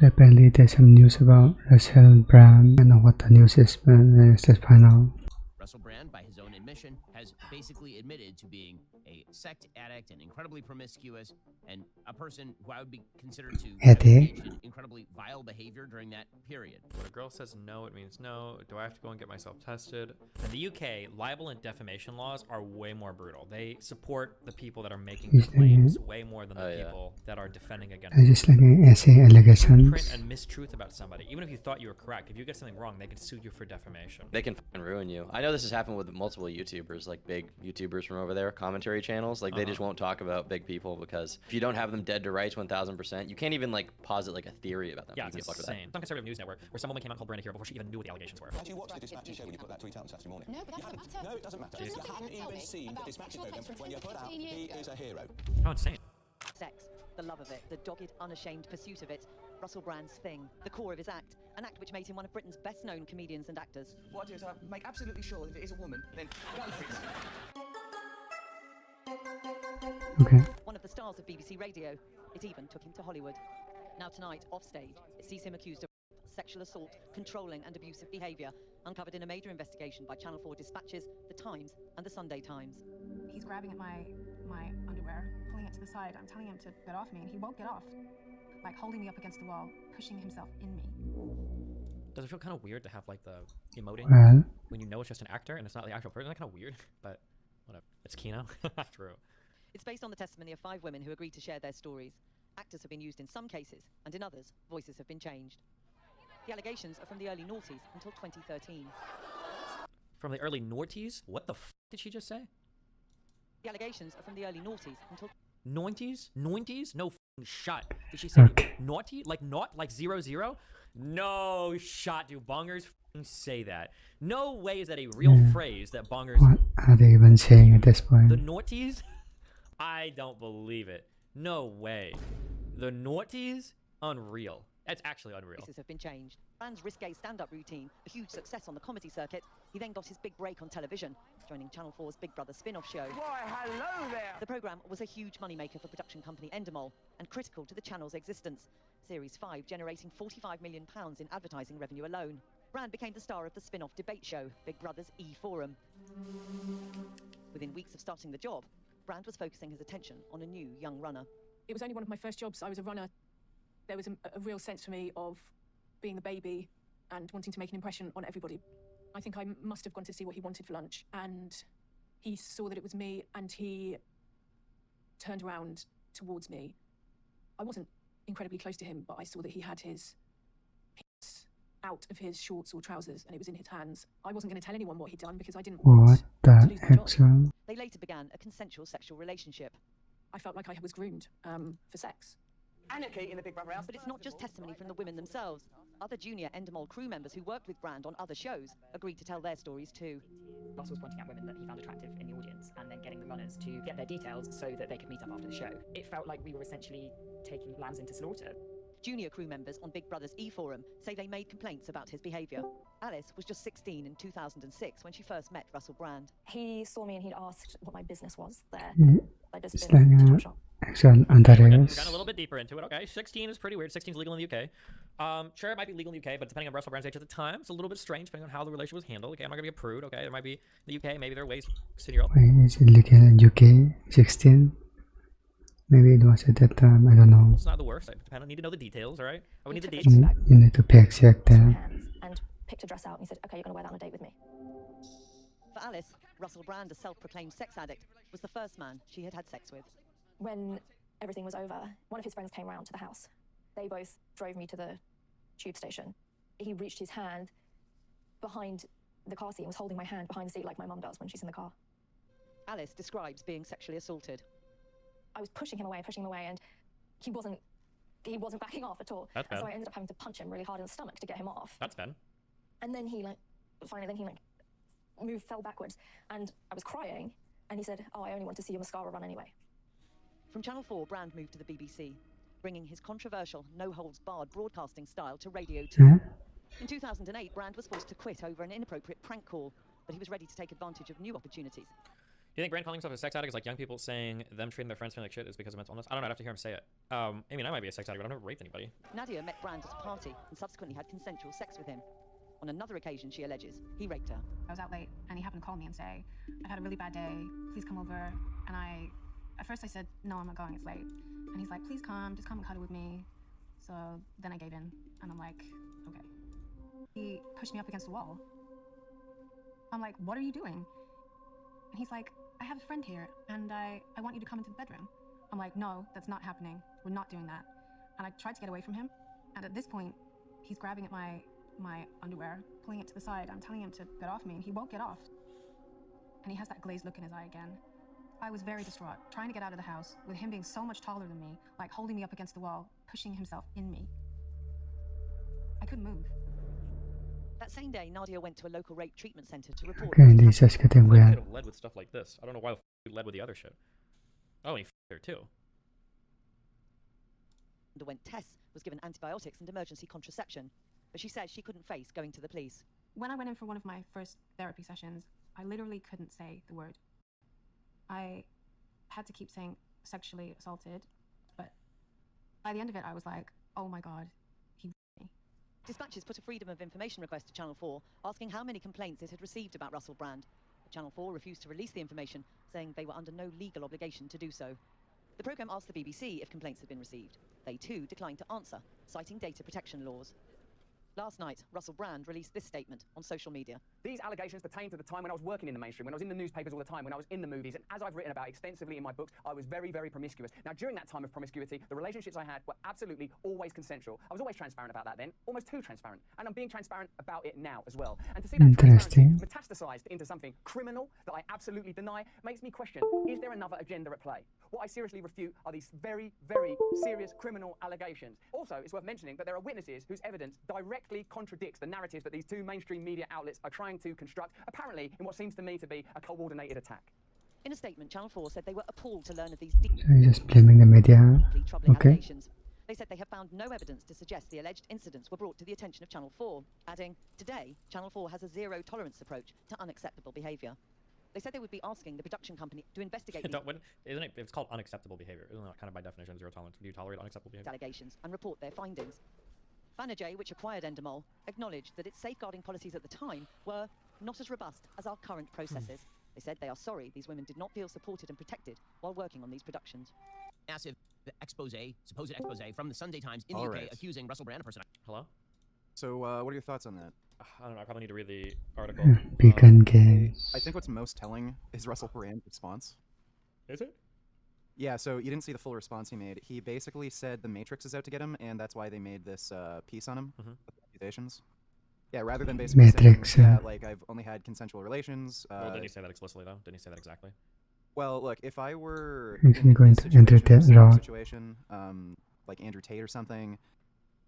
Apparently there's some news about Russell Brand. I don't know what the news is, but let's just find out. Russell Brand, by his own admission, has basically admitted to being a sex addict and incredibly promiscuous, and a person who I would be considered to have engaged in incredibly vile behavior during that period. When a girl says no, it means no. Do I have to go and get myself tested? In the UK, libel and defamation laws are way more brutal. They support the people that are making the claims way more than the people that are defending against them. It's just like an essay allegations. Print and mistruth about somebody. Even if you thought you were correct, if you get something wrong, they could sue you for defamation. They can fucking ruin you. I know this has happened with multiple YouTubers, like big YouTubers from over there, commentary channels. Like they just won't talk about big people because if you don't have them dead to rights 1000%, you can't even like posit like a theory about them. Yeah, it's insane. Some conservative news network where some woman came out called Brand Hero before she even knew what the allegations were. Did you watch the Dispatches show when you put that tweet out on Saturday morning? No, but that doesn't matter. No, it doesn't matter. You haven't even seen the Dispatches program when you put out, he is a hero. How insane. Sex, the love of it, the dogged, unashamed pursuit of it. Russell Brand's thing, the core of his act, an act which made him one of Britain's best-known comedians and actors. What I do is I make absolutely sure that if it is a woman, then go for it. Okay. One of the stars of BBC Radio, it even took him to Hollywood. Now tonight, offstage, it sees him accused of sexual assault, controlling and abusive behaviour, uncovered in a major investigation by Channel 4 Dispatches, The Times and The Sunday Times. He's grabbing at my underwear, pulling it to the side. I'm telling him to get off me, and he won't get off. Like holding me up against the wall, pushing himself in me. Does it feel kind of weird to have like the emoting when you know it's just an actor and it's not the actual person? That's kind of weird, but whatever. It's Kino. True. It's based on the testimony of 5 women who agreed to share their stories. Actors have been used in some cases, and in others, voices have been changed. The allegations are from the early noughties until 2013. From the early noughties? What the f did she just say? The allegations are from the early noughties until... 90s? 90s? No f***ing shot. Did she say naughty? Like naught? Like 00? No shot. Do bongers f***ing say that? No way is that a real phrase that bongers... What are they even saying at this point? The noughties? I don't believe it. No way. The noughties? Unreal. That's actually unreal. Voices have been changed. Brand's risque stand-up routine, a huge success on the comedy circuit. He then got his big break on television, joining Channel 4's Big Brother spin-off show. Why, hello there! The programme was a huge moneymaker for production company Endemol and critical to the channel's existence. Series 5 generating £45 million in advertising revenue alone. Brand became the star of the spin-off debate show, Big Brother's E-Forum. Within weeks of starting the job, Brand was focusing his attention on a new young runner. It was only one of my first jobs. I was a runner. There was a real sense for me of being the baby and wanting to make an impression on everybody. I think I must have gone to see what he wanted for lunch, and he saw that it was me, and he turned around towards me. I wasn't incredibly close to him, but I saw that he had his out of his shorts or trousers, and it was in his hands. I wasn't going to tell anyone what he'd done because I didn't want the to lose my job. actual? They later began a consensual sexual relationship. I felt like I was groomed for sex. Anarchy in the Big Brother house. But it's not just testimony from the women themselves. Other junior Endemol crew members who worked with Brand on other shows agreed to tell their stories too. Ross was pointing out women that he found attractive in the audience and then getting the runners to get their details so that they could meet up after the show. It felt like we were essentially taking lambs into slaughter. Junior crew members on Big Brother's E-Forum say they made complaints about his behaviour. Alice was just 16 in 2006 when she first met Russell Brand. He saw me and he'd asked what my business was there. It's like actual We're underage. going a little bit deeper into it. Okay, 16 is pretty weird. 16 is legal in the UK. Sure, it might be legal in the UK, but depending on Russell Brand's age at the time, it's a little bit strange depending on how the relationship was handled. Okay, I'm not going to be a prude. Okay, there might be in the UK, maybe there are ways 16-year-old. Wait, is it legal in UK? 16? Maybe it was at that time, I don't know. It's not the worst. I need to know the details, alright? I would need the dates. You need to pay check that. And picked a dress out and he said, okay, you're going to wear that on a date with me. For Alice, Russell Brand, a self-proclaimed sex addict, was the first man she had had sex with. When everything was over, one of his friends came round to the house. They both drove me to the tube station. He reached his hand behind the car seat and was holding my hand behind the seat like my mum does when she's in the car. Alice describes being sexually assaulted. I was pushing him away, and he wasn't backing off at all. That's bad. So I ended up having to punch him really hard in the stomach to get him off. That's bad. And then he fell backwards, and I was crying, and he said, oh, I only want to see your mascara run anyway. From Channel 4, Brand moved to the BBC, bringing his controversial, no-holds-barred broadcasting style to Radio 2. In 2008, Brand was forced to quit over an inappropriate prank call, but he was ready to take advantage of new opportunities. Do you think Brand calling himself a sex addict is like young people saying them treating their friends like shit is because of mental illness? I don't know. I'd have to hear him say it. I mean, I might be a sex addict, but I've never raped anybody. Nadia met Brand at a party and subsequently had consensual sex with him. On another occasion, she alleges, he raped her. I was out late and he happened to call me and say, I've had a really bad day, please come over. And at first I said, no, I'm not going, it's late. And he's like, please come, just come and cuddle with me. So then I gave in and I'm like, okay. He pushed me up against the wall. I'm like, what are you doing? And he's like, I have a friend here and I want you to come into the bedroom. I'm like, no, that's not happening. We're not doing that. And I tried to get away from him. And at this point, he's grabbing at my underwear, pulling it to the side. I'm telling him to get off me and he won't get off. And he has that glazed look in his eye again. I was very distraught, trying to get out of the house with him being so much taller than me, like holding me up against the wall, pushing himself in me. I couldn't move. That same day, Nadia went to a local rape treatment center to report. Okay, hindi siya Could kategorya. have led with stuff like this. I don't know why he led with the other shit. Oh, he f***ed her too. Underwent tests, was given antibiotics and emergency contraception, but she says she couldn't face going to the police. When I went in for one of my first therapy sessions, I literally couldn't say the word. I had to keep saying sexually assaulted, but by the end of it, I was like, oh my God, he raped me. Dispatches put a Freedom of Information request to Channel 4, asking how many complaints it had received about Russell Brand. But Channel 4 refused to release the information, saying they were under no legal obligation to do so. The programme asked the BBC if complaints had been received. They too declined to answer, citing data protection laws. Last night, Russell Brand released this statement on social media. These allegations pertain to the time when I was working in the mainstream, when I was in the newspapers all the time, when I was in the movies, and as I've written about extensively in my books, I was very, very promiscuous. Now, during that time of promiscuity, the relationships I had were absolutely always consensual. I was always transparent about that then, almost too transparent. And I'm being transparent about it now as well. And to see that transparency metastasized into something criminal that I absolutely deny makes me question, is there another agenda at play? What I seriously refute are these very, very serious criminal allegations. Also, it's worth mentioning that there are witnesses whose evidence directly contradicts the narratives that these two mainstream media outlets are trying to construct, apparently in what seems to me to be a coordinated attack. In a statement, Channel 4 said they were appalled to learn of these So he's just blaming the media. troubling Okay. allegations. They said they have found no evidence to suggest the alleged incidents were brought to the attention of Channel 4, adding, today, Channel 4 has a zero-tolerance approach to unacceptable behaviour. They said they would be asking the production company to investigate Isn't it? It's called unacceptable behavior. Isn't that kind of by definition zero tolerance? Do you tolerate unacceptable behavior? allegations and report their findings. Banijay, which acquired Endemol, acknowledged that its safeguarding policies at the time were not as robust as our current processes. They said they are sorry these women did not feel supported and protected while working on these productions. Massive supposed expose from the Sunday Times in the UK accusing Russell Brand, a person. Hello? So, what are your thoughts on that? I don't know. I probably need to read the article. Beacon Games. I think what's most telling is Russell Brand's response. Is it? Yeah, so you didn't see the full response he made. He basically said the Matrix is out to get him, and that's why they made this piece on him, with accusations. Yeah, rather than basically Matrix, saying, yeah, like, I've only had consensual relations. Well, didn't he say that explicitly, though? Didn't he say that exactly? Well, look, if I were Actually going to enter that situation, like Andrew Tate or something,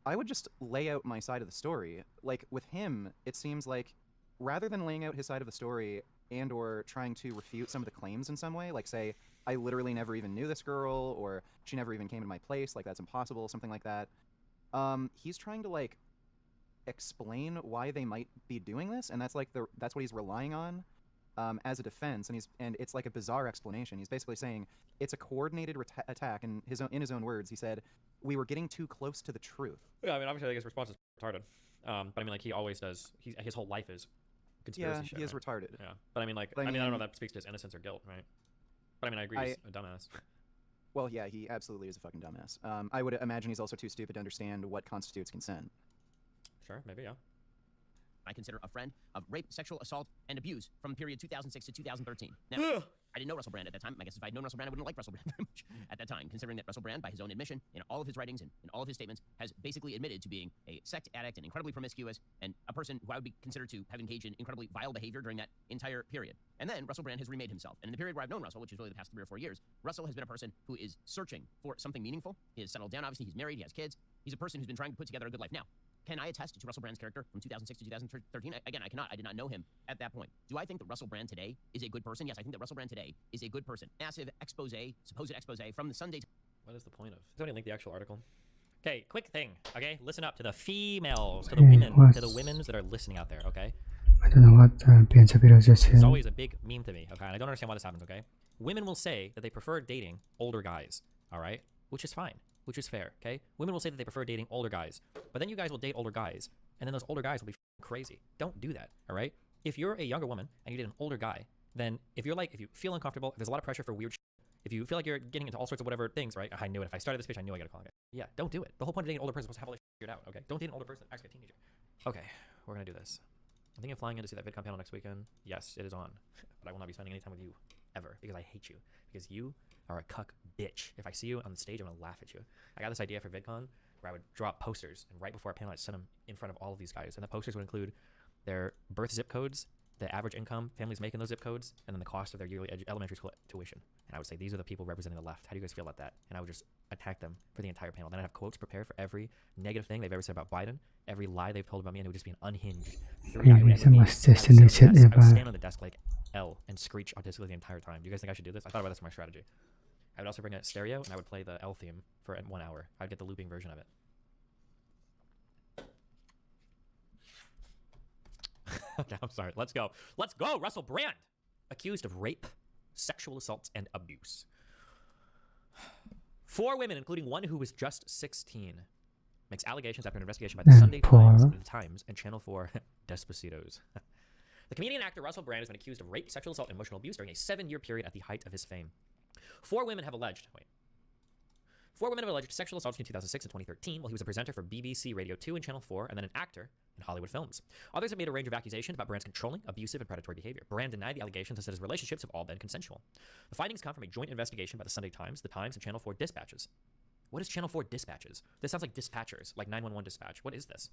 I would just lay out my side of the story. Like, with him, it seems like, rather than laying out his side of the story and or trying to refute some of the claims in some way, like say, I literally never even knew this girl, or she never even came to my place, like that's impossible, something like that. He's trying to like explain why they might be doing this, and that's like that's what he's relying on as a defense, and it's like a bizarre explanation. He's basically saying it's a coordinated attack, and in his own words, he said, "We were getting too close to the truth." Yeah, I mean, obviously, I think his response is retarded. But I mean, like he always does. His whole life is conspiracy shit. He is right? retarded. Yeah, but I mean, like, I mean, I don't know if that speaks to his innocence or guilt, right? But I mean, I agree he's a dumbass. Well, yeah, he absolutely is a fucking dumbass. I would imagine he's also too stupid to understand what constitutes consent. Sure, maybe, yeah. I consider a friend of rape, sexual assault, and abuse from the period 2006 to 2013. Now, I didn't know Russell Brand at that time. I guess if I'd known Russell Brand, I wouldn't have liked Russell Brand very much at that time, considering that Russell Brand, by his own admission, in all of his writings and in all of his statements, has basically admitted to being a sex addict and incredibly promiscuous, and a person who I would be considered to have engaged in incredibly vile behavior during that entire period. And then Russell Brand has remade himself. And in the period where I've known Russell, which is really the past 3 or 4 years, Russell has been a person who is searching for something meaningful. He has settled down, obviously, he's married, he has kids. He's a person who's been trying to put together a good life. Now, can I attest to Russell Brand's character from 2006 to 2013? Again, I cannot. I did not know him at that point. Do I think that Russell Brand today is a good person? Yes, I think that Russell Brand today is a good person. Massive supposed expose from the Sunday. What is the point of? Somebody link the actual article. Okay, quick thing. Okay, listen up to the females, to the women, to the women's that are listening out there. Okay, don't know what 编辑 video 之前 It's always a big meme to me, okay? And I don't understand why this happens, okay? Women will say that they prefer dating older guys, all right? Which is fine, which is fair, okay? Women will say that they prefer dating older guys, but then you guys will date older guys, and then those older guys will be crazy. Don't do that, all right? If you're a younger woman and you date an older guy, then if you feel uncomfortable, if there's a lot of pressure for weird shit, if you feel like you're getting into all sorts of whatever things, right? I knew it. If I started this pitch, I knew I got to call it. Yeah, don't do it. The whole point of dating an older person is supposed to have all this shit figured out, okay? Don't date an older person, actually a teenager. Okay, we're gonna do this. I'm thinking of flying in to see that VidCon panel next weekend. Yes, it is on. But I will not be spending any time with you, ever, because I hate you. Because you are a cuck bitch. If I see you on the stage, I'm gonna laugh at you. I got this idea for VidCon where I would draw up posters, and right before our panel, I'd send them in front of all of these guys. And the posters would include their birth zip codes, the average income families make in those zip codes, and then the cost of their yearly elementary school tuition. And I would say, these are the people representing the left. How do you guys feel about that? And I would just attack them for the entire panel. Then I'd have quotes prepared for every negative thing they've ever said about Biden, every lie they've told about me, and it would just be an unhinged I would stand on the desk like L and screech autistically the entire time. Do you guys think I should do this? I thought about this for my strategy. I would also bring a stereo, and I would play the L theme for 1 hour. I'd get the looping version of it. Okay, I'm sorry. Let's go. Let's go, Russell Brand! Accused of rape, sexual assaults, and abuse. 4 women, including one who was just 16, makes allegations after an investigation by the Sunday Times, and Channel 4 Despocitos. The comedian actor Russell Brand has been accused of rape, sexual assault, and emotional abuse during a 7-year period at the height of his fame. 4 women have alleged sexual assaults between 2006 and 2013 while he was a presenter for BBC Radio 2 and Channel 4, and then an actor in Hollywood films. Others have made a range of accusations about Brand's controlling, abusive, and predatory behavior. Brand denied the allegations and said his relationships have all been consensual. The findings come from a joint investigation by the Sunday Times, the Times, and Channel 4 Dispatches. What is Channel 4 Dispatches? This sounds like dispatchers, like 911 dispatch. What is this?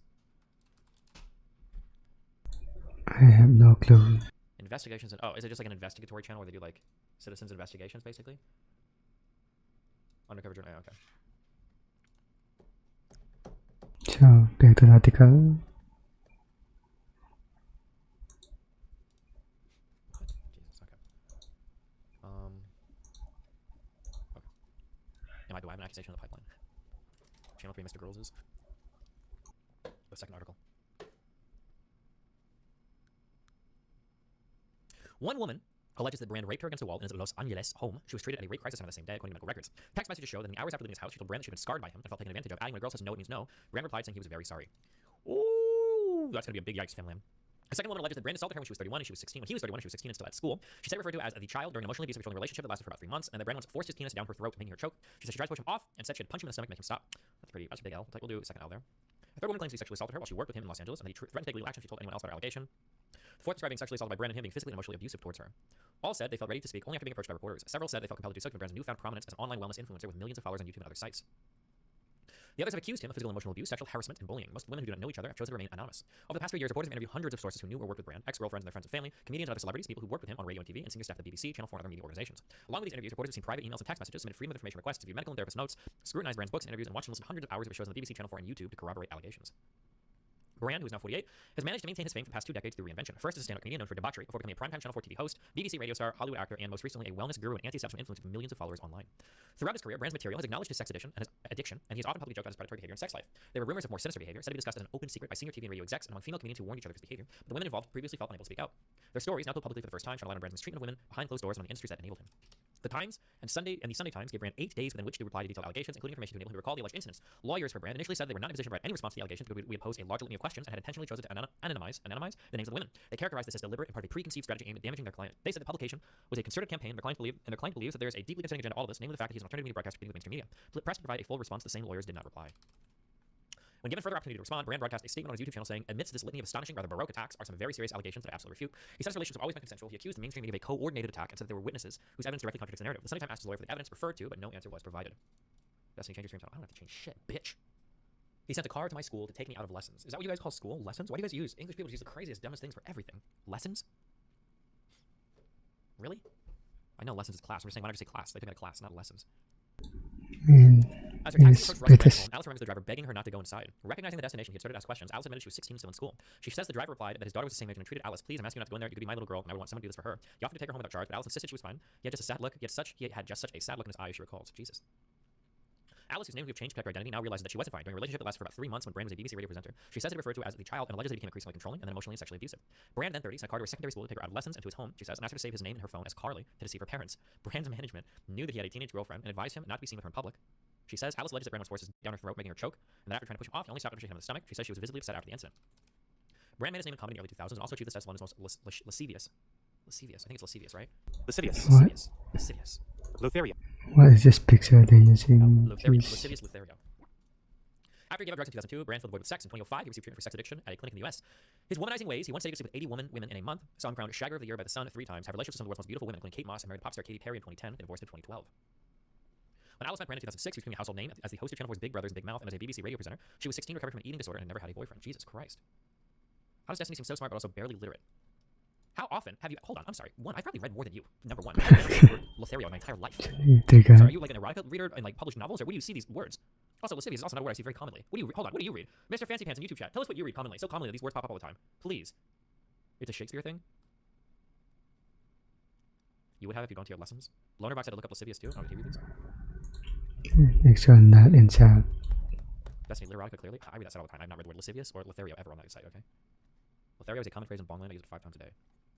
I have no clue. Investigations and is it just like an investigatory channel where they do like citizens investigations basically? Undercover journal. Okay. So, back to the article. Jesus, okay. Okay. Do I have an accusation in the pipeline? Channel 3 Mr. Girls is. The second article. One woman alleges that Brand raped her against a wall in his Los Angeles home. She was treated at a rape crisis center the same day, according to medical records. Text messages show that in the hours after leaving his house, she told Brand that she had been scarred by him and felt taken advantage of, adding, when a girl says no, it means no. Brand replied saying he was very sorry. Ooh, that's going to be a big yikes, family. A second woman alleges that Brand assaulted her when she was 31 and she was 16. When he was 31 and she was 16 and still at school. She said referred to as the child during an emotionally abusive controlling relationship that lasted for about 3 months, and that Brand once forced his penis down her throat, making her choke. She said she tried to push him off and said she had punched him in the stomach, make him stop. That's a big L. We'll do a second L there. The third woman claims he sexually assaulted her while she worked with him in Los Angeles, and that he threatened to take legal action if she told anyone else about her allegation. The fourth described being sexually assaulted by Brand and him being physically and emotionally abusive towards her. All said they felt ready to speak only after being approached by reporters. Several said they felt compelled to do so given Brand's newfound prominence as an online wellness influencer with millions of followers on YouTube and other sites. The others have accused him of physical and emotional abuse, sexual harassment, and bullying. Most women who do not know each other have chosen to remain anonymous. Over the past 3 years, reporters have interviewed hundreds of sources who knew or worked with Brand, ex-girlfriends and their friends and family, comedians and other celebrities, people who worked with him on radio and TV, and senior staff at the BBC, Channel 4, and other media organizations. Along with these interviews, reporters have seen private emails and text messages, submitted freedom of information requests, view medical and therapist notes, scrutinized Brand's books and interviews, and watched and listened to hundreds of hours of his shows on the BBC, Channel 4, and YouTube to corroborate allegations. Brand, who is now 48, has managed to maintain his fame for the past 2 decades through reinvention. First as a stand-up comedian known for debauchery, before becoming a primetime Channel 4 TV host, BBC radio star, Hollywood actor, and most recently a wellness guru and anti-establishment influence with millions of followers online. Throughout his career, Brand's material has acknowledged his sex addiction, and he has often publicly joked about his predatory behavior and sex life. There were rumors of more sinister behavior, said to be discussed as an open secret by senior TV and radio execs and among female comedians who warned each other of his behavior, but the women involved previously felt unable to speak out. Their stories, now told publicly for the first time, shine a light on Brand's mistreatment of women behind closed doors among the industries that enabled him. The Times and the Sunday Times gave Brand 8 days within which to reply to detailed allegations, including information to enable him to recall the alleged incidents. Lawyers for Brand initially said they were not in a position to provide any response to the allegations because we had posed a large litany of questions and had intentionally chosen to anonymize the names of the women. They characterized this as deliberate and part of a preconceived strategy aimed at damaging their client. They said the publication was a concerted campaign, and their client believes that there is a deeply concerning agenda to all of this, namely the fact that he's an alternative media broadcaster competing with mainstream media. Press to provide a full response, the same lawyers did not reply. When given further opportunity to respond, Brand broadcast a statement on his YouTube channel saying, amidst this litany of astonishing, rather baroque attacks are some very serious allegations that I absolutely refute. He said his relationships have always been consensual. He accused the mainstream media of a coordinated attack and said that there were witnesses whose evidence directly contradicts the narrative. The Sunday Times asked his lawyer for the evidence referred to, but no answer was provided. Destiny, change your stream title. I don't have to change shit, bitch. He sent a car to my school to take me out of lessons. Is that what you guys call school? Lessons? Why do you guys use English people use the craziest, dumbest things for everything? Lessons? Really? I know lessons is class. We're saying, why not just say class? They took me out of class, not lessons. As her taxi approached Russell's home, Alice remembers the driver begging her not to go inside. Recognizing the destination, he had started to ask questions. Alice admitted she was 16 and still in school. She says the driver replied that his daughter was the same age and treated Alice, please, I'm asking you not to go in there. You could be my little girl, and I would want someone to do this for her. He offered to take her home without charge, but Alice insisted she was fine. He had just a sad look. He had just such a sad look in his eyes, she recalls. Jesus. Alice, whose name we have changed to protect her identity, now realizes that she wasn't fine during a relationship that lasted for about 3 months when Brand was a BBC radio presenter. She says it referred to as the child and alleges that he became increasingly controlling and then emotionally and sexually abusive. Brand, then 30, sent Carter to a secondary school to take her out of lessons and to his home, she says, and asked her to save his name and her phone as Carly to deceive her parents. Brand's management knew that he had a teenage girlfriend and advised him not to be seen with her in public. She says Alice alleges that Brand was forced down her throat, making her choke, and that after trying to push him off, he only stopped after she hit him in the stomach. She says she was visibly upset after the incident. Brand made his name in comedy in the early 2000s and also achieved the status of London's most lascivious. Lascivious. I think it's lascivious, right? Lascivious. What? Lascivious. Lothario. What is this picture they're using? Lascivious Lothario. After he gave up drugs in 2002, Brand filled the void with sex. In 2005, he received treatment for sex addiction at a clinic in the US. His womanizing ways, he once dated with 80 women in a month, saw him crowned Shagger of the Year by The Sun 3 times, had relationships with some of the world's most beautiful women, including Kate Moss, and married pop star Katy Perry in 2010, and divorced in 2012. When Alice met Brand in 2006, he was becoming a household name as the host of Channel 4's Big Brothers Big Mouth and as a BBC radio presenter. She was 16, recovered from an eating disorder, and never had a boyfriend. Jesus Christ. How does Destiny seem so smart but also barely literate? How often have you... Hold on, I'm sorry. One, I've probably read more than you. Number one. I've never read the word Lothario in my entire life. So are you like an erotica reader and like published novels, or where do you see these words? Also, lascivious is also not a word I see very commonly. Hold on, what do you read? Mr. Fancy Pants in YouTube chat, tell us what you read commonly. So commonly that these words pop up all the time. Please. It's a Shakespeare thing? You would have if you'd gone to your lessons? Lonerbox had to look up lascivious too? Oh, did you read these? Make sure not in chat. Destiny erotica, clearly. I read that site all the time. I've not read the word lascivious or Lothario ever on that site, okay? Lothario is a common phrase in Bongland. I use it 5 times a day.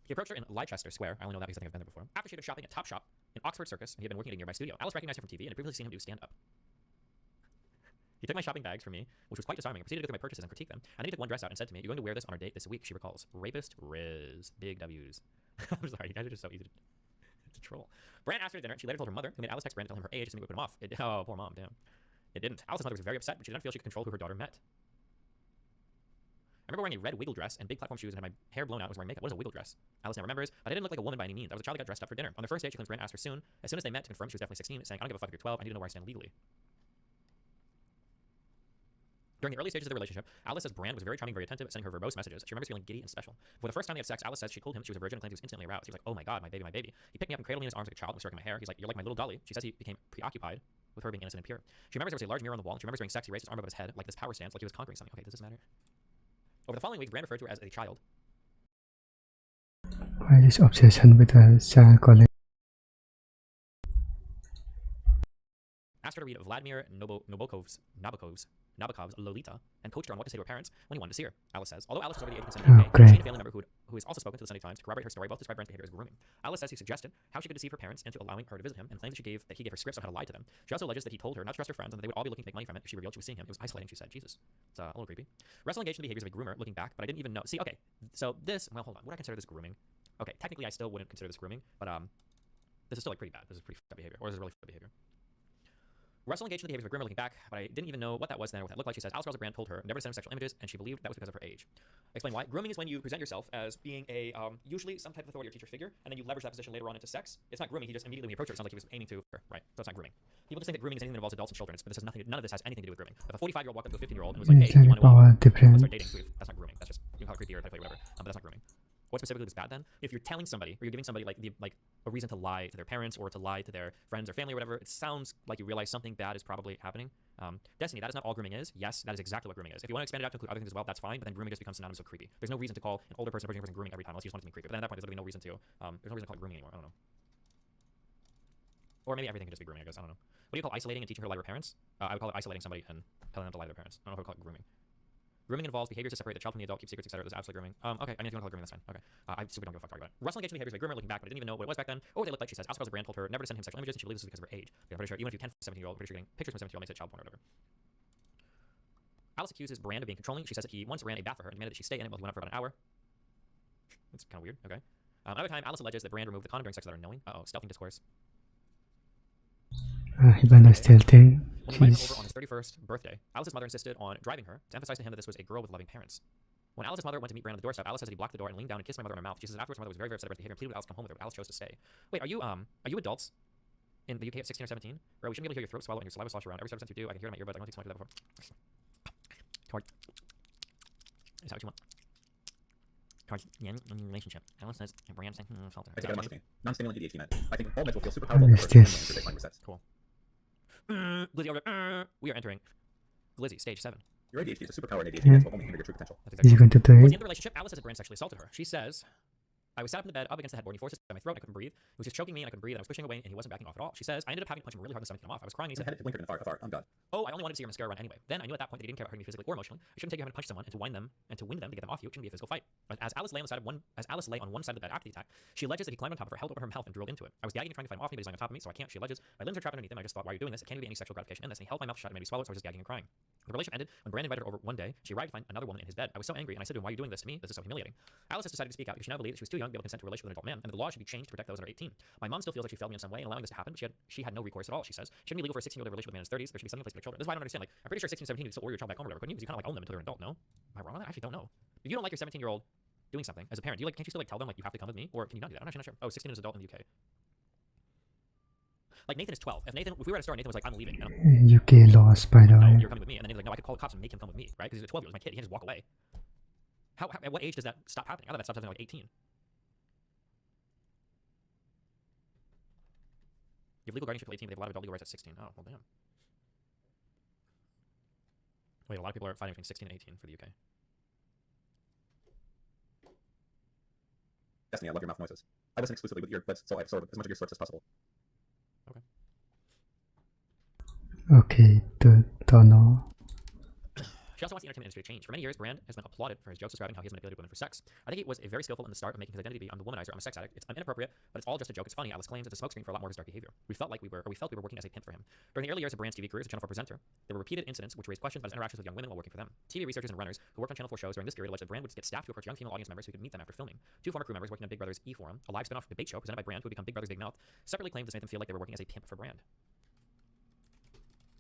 He approached her in Leicester Square. I only know that because I think I've been there before. After she had been shopping at Topshop in Oxford Circus, and he had been working at a nearby studio. Alice recognized him from TV and had previously seen him do stand-up. He took my shopping bags from me, which was quite disarming, and proceeded to go through my purchases and critique them. And then he took one dress out and said to me, "You're going to wear this on our date this week," she recalls. Rapist Riz. Big W's. I'm sorry, you guys are just so easy to troll. Brand asked her to dinner, and she later told her mother, who made Alice text Brand to tell him her age, just to make it put him off. Oh, poor mom, damn. It didn't. Alice's mother was very upset, but she did not feel she could control who her daughter met. I remember wearing a red wiggle dress and big platform shoes and had my hair blown out and was wearing makeup. What is a wiggle dress? Alice now remembers, but I didn't look like a woman by any means. I was a child that got dressed up for dinner. On the first date, she claims Brand asked her as soon as they met to confirm she was definitely 16, saying, "I don't give a fuck if you're 12, I need to know where I stand legally." During the early stages of the relationship, Alice says Brand was very charming, very attentive, sending her verbose messages. She remembers feeling giddy and special. For the first time they had sex, Alice says she told him she was a virgin and claimed he was instantly aroused. He was like, "Oh my god, my baby, my baby." He picked me up and cradled me in his arms like a child and was stroking my hair. He's like, "You're like my little dolly." She says he became preoccupied with her being innocent and pure. She remembers there was a large mirror on the wall, and she remembers during sex he raised his arm above his head like this power stance, like he was conquering something. Okay, does this matter? Over the following weeks, Brand referred to her as a child. Why this obsession with child calling? Asked her to read Vladimir Nabokov's Lolita and coached her on what to say to her parents when he wanted to see her. Alice says, although Alice was over the age of consent in the UK, she and a family member who has also spoken to the Sunday Times to corroborate her story both described Brand's behavior as grooming. Alice says he suggested how she could deceive her parents into allowing her to visit him and claims that he gave her scripts on how to lie to them. She also alleges that he told her not to trust her friends and that they would all be looking to make money from it if she revealed she was seeing him. It was isolating, she said. Jesus. It's a little creepy. Russell engaged in the behaviors of a groomer looking back, but I didn't even know. See, okay, so this, well, hold on. Would I consider this grooming? Okay, technically I still wouldn't consider this grooming, but this is still like pretty bad. This is pretty fucked behavior, or this is really fucked behavior. Russell engaged in the behaviors of a groomer looking back, but I didn't even know what that was then or what that looked like. She says Alice Brand told her never to send him sexual images, and she believed that was because of her age. Explain why. Grooming is when you present yourself as being a usually some type of authority or teacher figure, and then you leverage that position later on into sex. It's not grooming. He just immediately when he approached her, it sounds like he was aiming to her, right? So it's not grooming. People just think that grooming is anything that involves adults and children, but this has nothing. None of this has anything to do with grooming. If a 45-year-old walked up to a 15-year-old and was like, "Hey, do you want to let's start dating?" That's not grooming. That's just you can call it creepy or type whatever. But that's not grooming. What specifically is bad then? If you're telling somebody or you're giving somebody like a reason to lie to their parents or to lie to their friends or family or whatever, it sounds like you realize something bad is probably happening. Destiny, that is not all grooming is. Yes, that is exactly what grooming is. If you want to expand it out to include other things as well, that's fine. But then grooming just becomes synonymous with creepy. There's no reason to call an older person grooming every time unless you just want it to be creepy. But then at that point, there's literally no reason to. There's no reason to call it grooming anymore. I don't know. Or maybe everything could just be grooming. I guess I don't know. What do you call isolating and teaching her to lie to her parents? I would call it isolating somebody and telling them to lie to their parents. I don't know if I would call it grooming. Grooming involves behaviors to separate the child from the adult, keep secrets, etc. That's absolutely grooming. Okay, I mean, if you want to call it grooming, that's fine. Okay. I super don't give a fuck about it. Russell engaged in behaviors of a groomer looking back, but I didn't even know what it was back then or what they looked like. She says Alice Brand told her never to send him sexual images, and she believes this is because of her age. I'm pretty sure even if you 10 17-year-old, pretty sure getting pictures from 17-year-old makes it child porn or whatever. Alice accuses Brand of being controlling. She says that he once ran a bath for her and demanded that she stay in it while he went up for about an hour. It's kind of weird. Okay. Another time, Alice alleges that Brand removed the condom during sex without her knowing. Stealthing discourse. Hibana stealthing. When he invited her over on his 31st birthday, Alice's mother insisted on driving her to emphasize to him that this was a girl with loving parents. When Alice's mother went to meet Brand on the doorstep, Alice says that he blocked the door and leaned down and kissed my mother on her mouth. She says afterwards her mother was very, very upset about his behavior and pleaded with Alice to come home with her, but Alice chose to stay. Wait, are you adults in the UK at 16 or 17? Or we shouldn't be able to hear your throat swallow and your saliva slosh around. Every sort of sense you do, I can hear it in my earbuds. I don't think so much of that before. Toward. Is that what you want? Towards the end of the relationship. Alice says Brand sent him a filter. I take out a bunch of things. Non-stimulant ADHD meds. I think all meds will feel super powerful after they find resets. Cool. Glizzy order. We are entering Glizzy, stage 7. Your ADHD is a superpower, and ADHD meds will only hinder your true potential. Is he going to do Towards the end it? of the relationship, Alice says that Brand sexually assaulted her. She says, I was sat up in the bed, up against the headboard, and he forced his by my throat, and I couldn't breathe. He was just choking me, and I couldn't breathe, and I was pushing away, and he wasn't backing off at all. She says, I ended up having to punch him really hard in the stomach to get him off. I was crying, and he said, Blinkered and far, on God. oh, I only wanted to see your mascara run anyway. Then I knew at that point that he didn't care about hurting me physically or emotionally. I shouldn't take you having to punch someone and to wind them and to win them to get them off you. It shouldn't be a physical fight. As Alice lay on one side of the bed after the attack, she alleges that he climbed on top of her, held over her mouth, and drilled into it. I was gagging and trying to fight him off me, but he's lying on top of me, so I can't. She alleges my limbs are trapped underneath him. I just thought, why are you doing this? It can't be any sexual gratification in this. And he held my mouth shut and made me swallow, so I was just gagging and crying. The relationship ended when Brand invited her over one day. She arrived to find another woman in his bed. I was so angry, and I said to him, why are you doing this to me? This is so humiliating. Alice has decided to speak out because she now believes that she was too young to be able to consent to a relationship with an adult man, and that the law should be changed to protect those under 18. My mom still feels like she failed me in some way in allowing this to happen, but she had no recourse at all, she says. Shouldn't be legal for a 16-year-old to have a relationship with a man in his 30s. There should be something in place for children. This is why I don't understand. Like, I'm pretty sure 16, 17, you still order your child back home or whatever, couldn't you? Because you kind of like own them until they're an adult, no? Am I wrong on that? I actually don't know. If you don't like your 17-year-old doing something as a parent, can't you still like tell them like you have to come with me, or can you not do that? I'm actually not sure. Oh, 16 is adult in the UK. Like Nathan is 12. If we were at a store and Nathan was like, I'm leaving, and UK laws, by the no, way. you're coming with me, and then Nathan's like, no, I could call the cops and make him come with me, right? Because he's a 12-year-old, my kid, he can't just walk away. At what age does that stop happening? I thought that stopped happening like 18. You have legal guardianship till 18, but they have a lot of adult legal rights at 16. Oh, well, damn. Wait, a lot of people are fighting between 16 and 18 for the UK. Destiny, I love your mouth noises. I listen exclusively with earbuds, so I absorb as much of your slips as possible. Okay, don't know. She also wants the entertainment industry to change. For many years, Brand has been applauded for his jokes describing how he has manipulated women for sex. I think he was very skillful in the start of making his identity be, I'm the womanizer, I'm a sex addict. It's inappropriate, but it's all just a joke. It's funny. Alice claims it's a smokescreen for a lot more of his dark behavior. We felt we were working as a pimp for him. During the early years of Brand's TV career as a Channel 4 presenter, there were repeated incidents which raised questions about his interactions with young women while working for them. TV researchers and runners who worked on Channel 4 shows during this period alleged that Brand would get staff to approach young female audience members who could meet them after filming. Two former crew members working on Big Brother's E-Forum, a live spin-off debate show presented by Brand, who would become Big Brother's Big Mouth, separately claimed this made them feel like they were working as a pimp for Brand.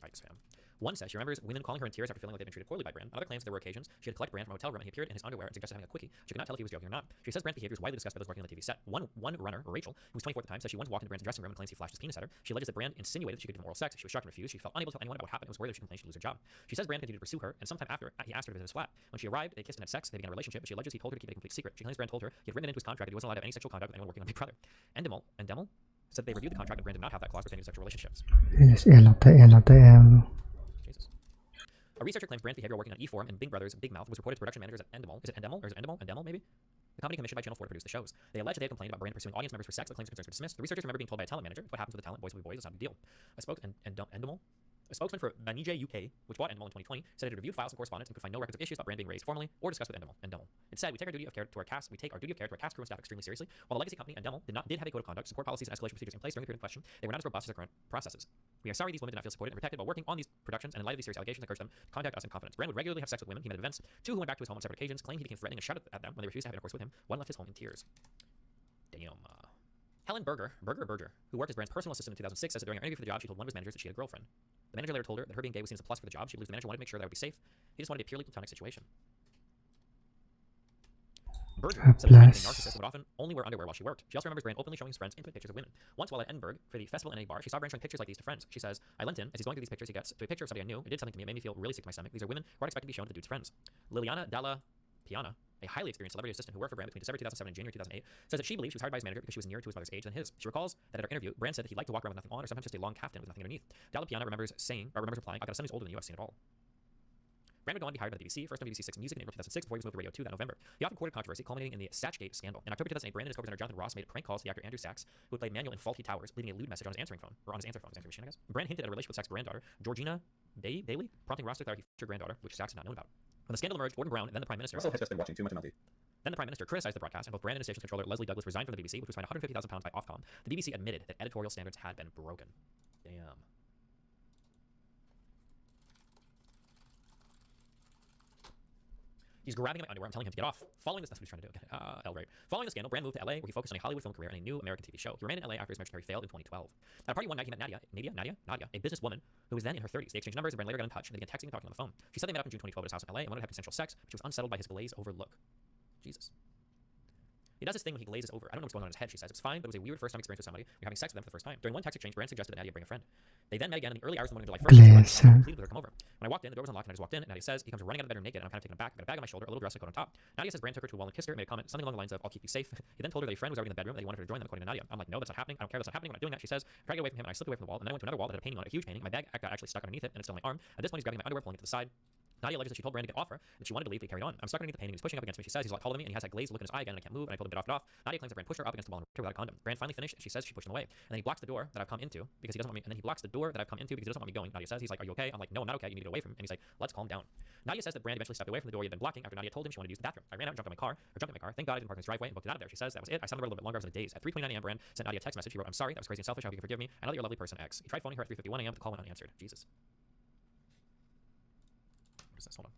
Yikes, fam. One says she remembers women calling her in tears after feeling like they'd been treated poorly by Brand. Another claims there were occasions she had to collect Brand from a hotel room and he appeared in his underwear and suggested having a quickie. She could not tell if he was joking or not. She says Brand's behavior was widely discussed by those working on the TV set. One runner, Rachel, who was 24 at the time, says she once walked into Brand's dressing room and claims he flashed his penis at her. She alleges that Brand insinuated that she could give him oral sex. She was shocked and refused. She felt unable to tell anyone about what happened. It was worried that she complained she'd lose her job. She says Brand continued to pursue her, and sometime after, he asked her to visit his flat. When she arrived, they kissed and had sex. They began a relationship, but she alleges he told her to keep it a complete secret. She claims Brand told her he had written it into his contract that he wasn't allowed to have any sexual contact with anyone working on Big Brother. Endemol said they reviewed the contract and Brand did not have that clause pertaining to sexual relationships. Jesus. A researcher claims Brand's behavior working on E-Forum and Big Brother's Big Mouth was reported to production managers at Endemol. Is it Endemol? Or is it Endemol? Endemol, maybe? The company commissioned by Channel 4 to produce the shows. They alleged that they had complained about Brand pursuing audience members for sex, but claims and concerns were dismissed. The researchers remember being told by a talent manager, what happens with the talent, boys will be boys, it's not a big deal. A spokesman for Banijay UK, which bought Endemol in 2020, said it had reviewed files and correspondence and could find no records of issues about Brand being raised formally or discussed with Endemol. It said, we take our duty of care to our cast, crew and staff extremely seriously. While the legacy company Endemol did have a code of conduct, support policies and escalation procedures in place during the period in question, they were not as robust as their current processes. We are sorry these women did not feel supported and protected while working on these productions, and in light of these serious allegations, I encourage them to contact us in confidence. Brand would regularly have sex with women he met at events. Two who went back to his home on separate occasions claimed he became threatening and shouted at them when they refused to have intercourse with him. One left his home in tears. Damn. Helen Berger, who worked as Brand's personal assistant in 2006, says that during her interview for the job, she told one of his managers that she had a girlfriend. The manager later told her that her being gay was seen as a plus for the job. She believes the manager wanted to make sure that I would be safe. He just wanted a purely platonic situation. Berger said that Brand was a narcissist and would often only wear underwear while she worked. She also remembers Brand openly showing his friends intimate pictures of women. Once while at Edinburgh for the festival in a bar, she saw Brand showing pictures like these to friends. She says, I leant in, as he's going through these pictures, he gets to a picture of somebody I knew. It did something to me. It made me feel really sick to my stomach. These are women who aren't expected to be shown to the dude's friends. Liliana Dalla Piana, a highly experienced celebrity assistant who worked for Brand between December 2007 and January 2008, says that she believes she was hired by his manager because she was nearer to his mother's age than his. She recalls that at her interview, Brand said that he liked to walk around with nothing on or sometimes just a long caftan with nothing underneath. Dalla Piana remembers replying, I've got a son who's older than you, I've seen it all. Brand would go on to be hired by the BBC, first on BBC 6 Music in April 2006 before he was moved to Radio 2 that November. He often courted controversy, culminating in the Satchgate scandal. In October 2008, Brand and his co-presenter Jonathan Ross made prank calls to the actor Andrew Sachs, who would play Manuel in Faulty Towers, leaving a lewd message on his answering phone, or on his answer machine, I guess. Brand hinted at a relationship with Sachs' granddaughter, Georgina Bailey, prompting Ross to declare he f***ed her granddaughter, which Sachs had not known about. When the scandal emerged, Gordon Brown, then the Prime Minister, Russell has just been watching too much MLB. Then the Prime Minister criticized the broadcast, and both Brand and his station's controller Leslie Douglas resigned from the BBC, which was fined £150,000 by Ofcom. The BBC admitted that editorial standards had been broken. Damn. He's grabbing at my underwear. I'm telling him to get off. Following this, that's what he's trying to do. Okay. L. Right. Following the scandal, Brand moved to LA, where he focused on a Hollywood film career and a new American TV show. He remained in LA after his marriage to Carrie failed in 2012. At a party one night, he met Nadia, a businesswoman who was then in her 30s. They exchanged numbers, and Brand later got in touch, and they began texting and talking on the phone. She said they met up in June 2012 at his house in LA and wanted to have consensual sex, but she was unsettled by his glazed over look. Jesus. He does this thing when he glazes over. I don't know what's going on in his head, she says. It's fine, but it was a weird first-time experience with somebody. You're having sex with them for the first time. During one text exchange, Brand suggested that Nadia bring a friend. They then met again in the early hours of the morning of July 1st. She pleaded with her to come over. When I walked in, the door was unlocked and I just walked in, and Nadia says, he comes running out of the bedroom naked, and I'm kind of taken aback. I've got a bag on my shoulder, a little dress and coat on top. Nadia says Brand took her to a wall and kissed her, made a comment, something along the lines of, I'll keep you safe. He then told her that a friend was already in the bedroom, that he wanted her to join them, according to Nadia. I'm like, no, that's not happening. I don't care, that's not happening. I'm not doing that. She says, I tried to get away from him, and I slipped away from the wall, and then I went to another wall that had a painting on it, a huge painting. My bag got actually stuck underneath it, and it's still on my arm. At this point, he's grabbing my underwear, pulling it to the side. Nadia alleges that she told Brand to get off her, and she wanted to leave, but he carried on. I'm stuck underneath the painting, he's pushing up against me. She says he's a lot taller than me, and he has that glazed look in his eye again, and I can't move, and I told him to get off. Nadia claims that Brand pushed her up against the wall and ripped her without a condom. Brand finally finished, and she says she pushed him away. And then he blocks the door that I've come into because he doesn't want me, and then he blocks the door that I've come into because he doesn't want me going. Nadia says, he's like, are you okay? I'm like, no, I'm not okay, you need to get away from him. And he's like, let's calm down. Nadia says that Brand eventually stepped away from the door he had been blocking after Nadia told him she wanted to use the bathroom. I ran out and jumped in my car. Thank God I didn't park in his driveway and booked it out of there. She says that was it. I sat on the road a little bit longer. I was in a daze. At 3:29 a.m. Brand sent Nadia a text message. He wrote, I'm sorry, that was crazy and selfish. I hope you can forgive me. I know that you're a lovely person, X. He tried phoning her at 3:51 a.m. The call went unanswered. Jesus. What is this? Hold on.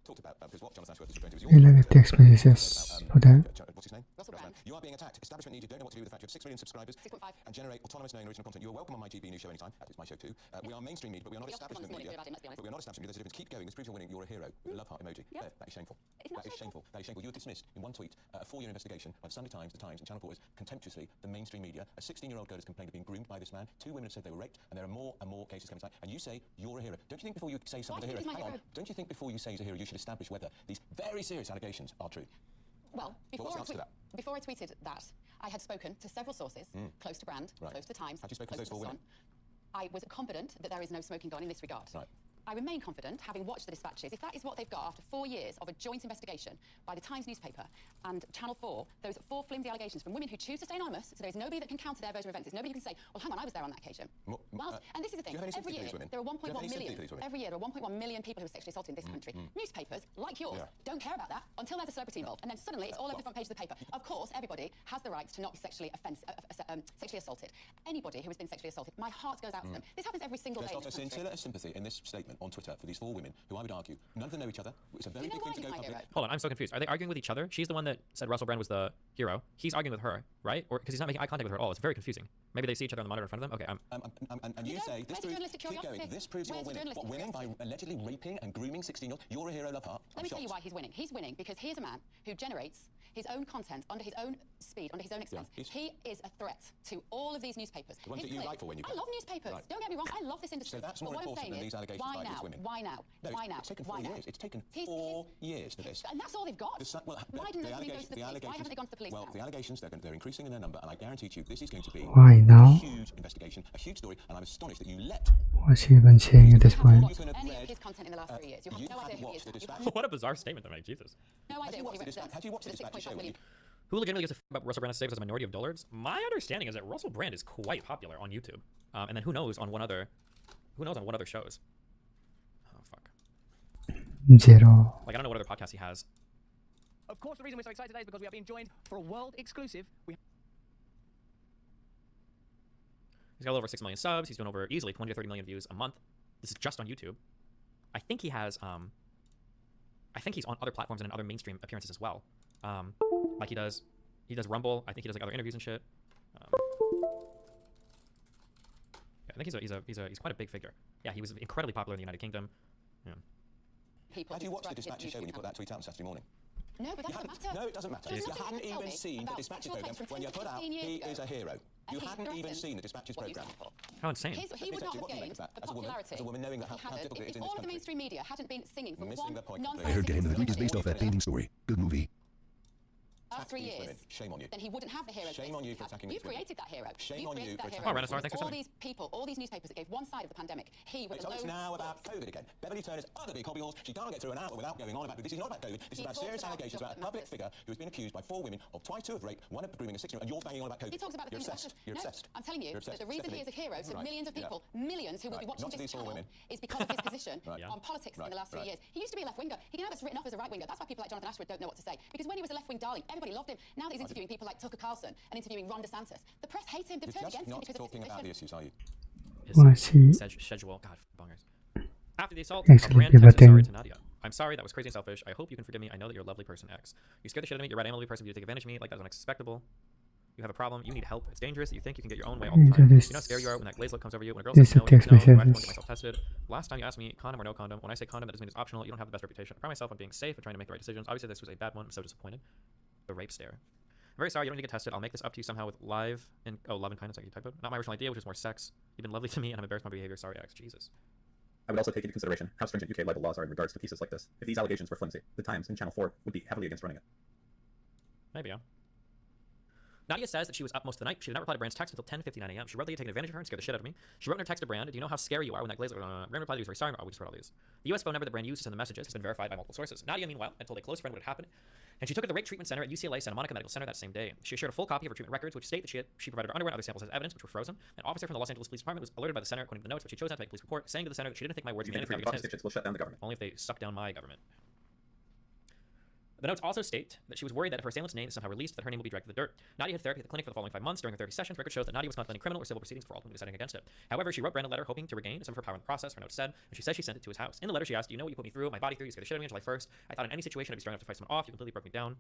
Talked about because what Jonathan Ashworth is referring to is I like the text messages for that. what's his name? Russellbrand. You are being attacked. Establishment need you don't know what to do with the fact you have 6 million subscribers 6.5. and generate autonomous knowing original content. You are welcome on my GB News show anytime. That is my show too. We are mainstream media, but we are not establishment media. But we are not establishment media. There's a difference. Keep going. This proves you're winning. You're a hero. With a love heart emoji. There, that is shameful. That is shameful. That is shameful. You were dismissed in one tweet a 4-year investigation by the Sunday Times, the Times, and Channel 4 contemptuously the mainstream media. A 16-year-old girl has complained of being groomed by this man. 2 women have said they were raped, and there are more and more cases coming tonight. And you say you're a hero. Don't you think before you say someone's a hero? Hang on. Don't you think before you say he's a hero, you should establish whether these very serious allegations are true? Well, before I tweeted that, I had spoken to several sources close to Brand, close to Times, Had you spoken to close those 4 women? I was confident that there is no smoking gun in this regard. Right. I remain confident, having watched the dispatches, if that is what they've got after 4 years of a joint investigation by the Times newspaper and Channel 4, those 4 flimsy allegations from women who choose to stay anonymous, so there's nobody that can counter their version of events. There's nobody who can say, well, hang on, I was there on that occasion. And this is the thing, every year there are 1.1 million. Every year there are 1.1 million people who are sexually assaulted in this country. Newspapers, like yours, don't care about that until there's a celebrity involved, and then suddenly it's all over the front page of the paper. Of course, everybody has the right to not be sexually assaulted. Anybody who has been sexually assaulted, my heart goes out to them. This happens every single day. There's not a scintilla of sympathy in this statement on Twitter for these 4 women who I would argue none of them know each other. It's a very big thing to go public. Hold on, I'm so confused. Are they arguing with each other? She's the one that said Russell Brand was the hero. He's arguing with her, right? Or because he's not making eye contact with her at all. It's very confusing. Maybe they see each other on the monitor in front of them. Okay, and you say this proves, keep going. This proves you're winning. What, winning by allegedly raping and grooming 16-year-olds? You're a hero, love heart. Let me tell you why he's winning. He's winning because he is a man who generates his own content under his own speed, under his own expense. He is a threat to all of these newspapers. The ones that you like for when you I love newspapers. Don't get me wrong. I love this industry. So that's more important than these allegations by these women. Why now? No, why now? It's taken 4 years. It's taken 4 years for this. And that's all they've got. Why didn't they go to the police? Why haven't they gone to the police? Well, the allegations, they're increasing in their number, and I guarantee you this is going to be Why now? a huge investigation, a huge story, and I'm astonished that you let... What's he even saying at this point? Any of his content in the last 3 years. You have no idea who he is. What a bizarre statement to make, Jesus. No idea what he represents. Had you watched the dispatch show? Who legitimately gives a f about Russell Brand saves as a minority of dullards? My understanding is that Russell Brand is quite popular on YouTube, and then who knows on what other shows. Oh fuck. 0. Like I don't know what other podcasts he has. Of course, the reason we're so excited today is because we are being joined for a world exclusive. He's got over 6 million subs. He's doing over easily 20 to 30 million views a month. This is just on YouTube. I think he has I think he's on other platforms and in other mainstream appearances as well. Like he does Rumble. I think he does like other interviews and shit. Yeah, I think he's quite a big figure. Yeah, he was incredibly popular in the United Kingdom. Yeah. Had you watched the dispatch show when you put that tweet out on Saturday morning? No, but that doesn't matter. No, it doesn't matter. You hadn't even seen the dispatches program when you put out he is a hero. You hadn't even seen the dispatches program. How insane. He would not have gained the popularity as a woman knowing that how difficult it is in this all of the country. mainstream media hadn't been singing for Missing one the point. non-scientific I heard Game of the Week is based off that dating story. Good movie. Last 3 years, shame on you. Then he wouldn't have the hero. Shame on you for attacking You've created that hero. Shame on you for attacking oh, Renaissance, thanks for all these people, all these newspapers that gave one side of the pandemic. He was it's now about COVID again. Beverly Turner's other big hobby horse. She can't get through an hour without going on about it. This is not about COVID. This is about serious allegations about a public figure who has been accused by 4 women of twice 2 of rape, 1 of grooming a 6-year-old, and you're banging on about COVID. He talks about the You're things obsessed. You're obsessed. I'm telling you that the reason he is a hero to millions of people, millions who will be watching this channel, is because of his position on politics in the last 3 years. He used to be a left-winger. He can have us written off as a right-winger. That's why people like Jonathan Ashworth don't know what to say. Because when he was a left-wing darling, everybody loved him. Now that he's interviewing people like Tucker Carlson and interviewing Ron DeSantis, the press hates him. They've turned against him because of his position. About the issues, are you? Schedule. God, bongers. After the assault, Actually, Brand texted sorry to Nadia. I'm sorry, that was crazy and selfish. I hope you can forgive me. I know that you're a lovely person, X. You scared the shit out of me. You're right. I'm a lovely person. You take advantage of me. Like, that was unexpectable. You have a problem. You need help. It's dangerous. You think you can get your own way all the time. You know how scared you are when that glazed look comes over you. When a girl says no, you know, I have to go and get myself tested. Last time you asked me, condom or no condom. When I say condom, that doesn't mean it's optional. You don't have the best reputation. I pride myself on being safe and trying to make the right decisions. Obviously, this was a bad one. I'm so disappointed. The rape stare. I'm very sorry. You don't need to get tested. I'll make this up to you somehow with love and kindness, like you type of. Not my original idea, which is more sex. You've been lovely to me, and I'm embarrassed by my behavior. Sorry, X. Jesus. I would also take into consideration how stringent UK libel laws are in regards to pieces like this. If these allegations were flimsy, the Times and Channel 4 would be heavily against running it. Maybe, yeah. Nadia says that she was up most of the night. She did not reply to Brand's text until 10:59 a.m. She wrote that he had taken advantage of her and scared the shit out of me. She wrote in her text to Brand, "Do you know how scary you are when that glaze?" Brand replied, "He was very sorry. We just wrote all these." The U.S. phone number that Brand used to send the messages has been verified by multiple sources. Nadia, meanwhile, had told a close friend what had happened, and she took her to the rape treatment center at UCLA Santa Monica Medical Center that same day. She shared a full copy of her treatment records, which state that she provided her underwear and other samples as evidence, which were frozen. An officer from the Los Angeles Police Department was alerted by the center, according to the notes, but she chose not to make a police report, saying to the center that she didn't think my words meant anything. Will shut down the government. Only if they suck down my government. The notes also state that she was worried that if her assailant's name is somehow released, that her name will be dragged to the dirt. Nadia had therapy at the clinic for the following 5 months. During her therapy sessions, records shows that Nadia was contemplating criminal or civil proceedings for ultimately deciding against it. However, she wrote Brand a letter hoping to regain some of her power in the process. Her note said, and she says she sent it to his house. In the letter, she asked, "Do you know what you put me through? My body through? You scared the shit out of me on July 1st. I thought in any situation I'd be strong enough to fight someone off. You completely broke me down.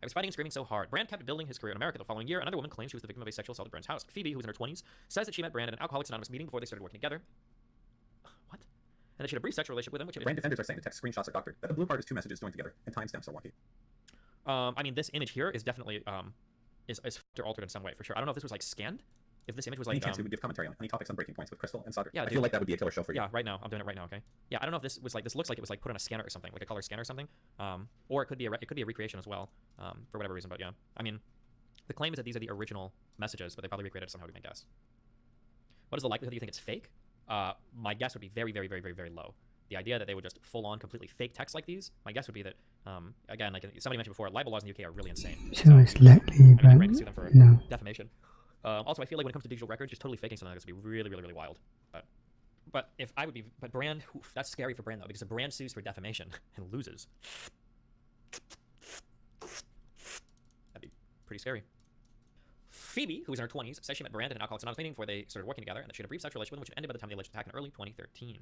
I was fighting and screaming so hard." Brand kept building his career in America. The following year, another woman claimed she was the victim of a sexual assault at Brand's house. Phoebe, who was in her 20s, says that she met Brand at an Alcoholics Anonymous meeting before they started working together. What? And that she had a brief sexual relationship with him, which Brand defenders are saying the text screenshots are doctored, that the blue part is 2 messages joined together, and timestamps are wonky. I mean, this image here is definitely is altered in some way for sure. I don't know if this was like scanned. If this image was like any chance we would give commentary on any topics on breaking points with Crystal and Sauter. Yeah, I feel like that would be a killer show for you. Yeah, right now I'm doing it right now. Okay. Yeah, I don't know if this was like this looks like it was like put on a scanner or something, like a color scanner or something. Or it could be a recreation as well, for whatever reason. But yeah, I mean, the claim is that these are the original messages, but they probably recreated it somehow. We may guess. What is the likelihood that you think it's fake? My guess would be very, very, very, very, very low. The idea that they would just full-on completely fake text like these, my guess would be that, again, like somebody mentioned before, libel laws in the UK are really insane. So it's likely, but no. Defamation. Also, I feel like when it comes to digital records, just totally faking something like this would be really, really, really wild. But if I would be, but Brand, oof, that's scary for Brand though, because if Brand sues for defamation and loses, that'd be pretty scary. Phoebe, who was in her 20s, says she met Brand at an Alcoholics Anonymous meeting before they started working together, and that she had a brief sexual relationship with him, which ended by the time the alleged attack in early 2013.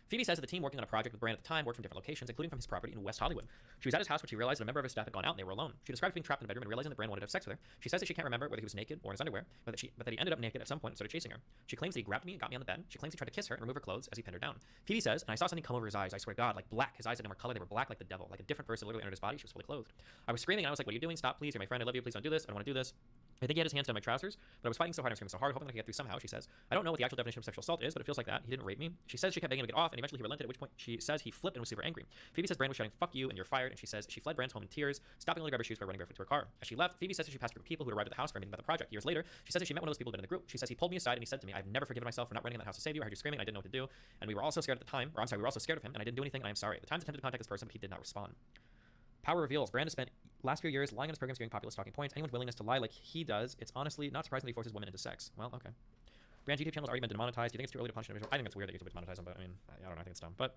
Phoebe says that the team working on a project with Brand at the time worked from different locations, including from his property in West Hollywood. She was at his house when she realized that a member of his staff had gone out and they were alone. She described being trapped in the bedroom and realizing that Brand wanted to have sex with her. She says that she can't remember whether he was naked or in his underwear, but that he ended up naked at some point and started chasing her. She claims that he grabbed me and got me on the bed. She claims he tried to kiss her and remove her clothes as he pinned her down. Phoebe says, and I saw something come over his eyes, I swear to God, like black. His eyes had no more color, they were black like the devil, like a different person literally entered his body. She was fully clothed. I was screaming and I was like, "What are you doing? Stop, please. You're my friend. I love you. Please don't do this. I don't want to do this." I think he had his hands down my trousers, but I was fighting so hard and screaming so hard, hoping I could get through somehow, she says. I don't know what the actual definition of sexual assault is, but it feels like that. He didn't rape me. She says she kept begging him to get off, and eventually he relented, at which point she says he flipped and was super angry. Phoebe says Brand was shouting, "Fuck you," and "You're fired," and she says she fled Brand's home in tears, stopping only to grab her shoes by running barefoot to her car. As she left, Phoebe says that she passed a group of people who had arrived at the house for a meeting about the project. Years later, she says that she met one of those people who had been in the group. She says he pulled me aside and he said to me, "I've never forgiven myself for not running in that house to save you. I heard you screaming, and I didn't know what to do. And we were all so scared at the time, we were also scared of him, and I didn't do anything, and I am sorry." At the time, attempted to contact this person, but he did not respond. Power reveals. Brand has spent last few years lying on his programs giving populist talking points. Anyone's willingness to lie like he does, it's honestly not surprising that he forces women into sex. Well, okay. Brand's YouTube channel has already been demonetized. Do you think it's too early to punish individuals? I think it's weird that YouTube would demonetize him, but I mean, I don't know. I think it's dumb. But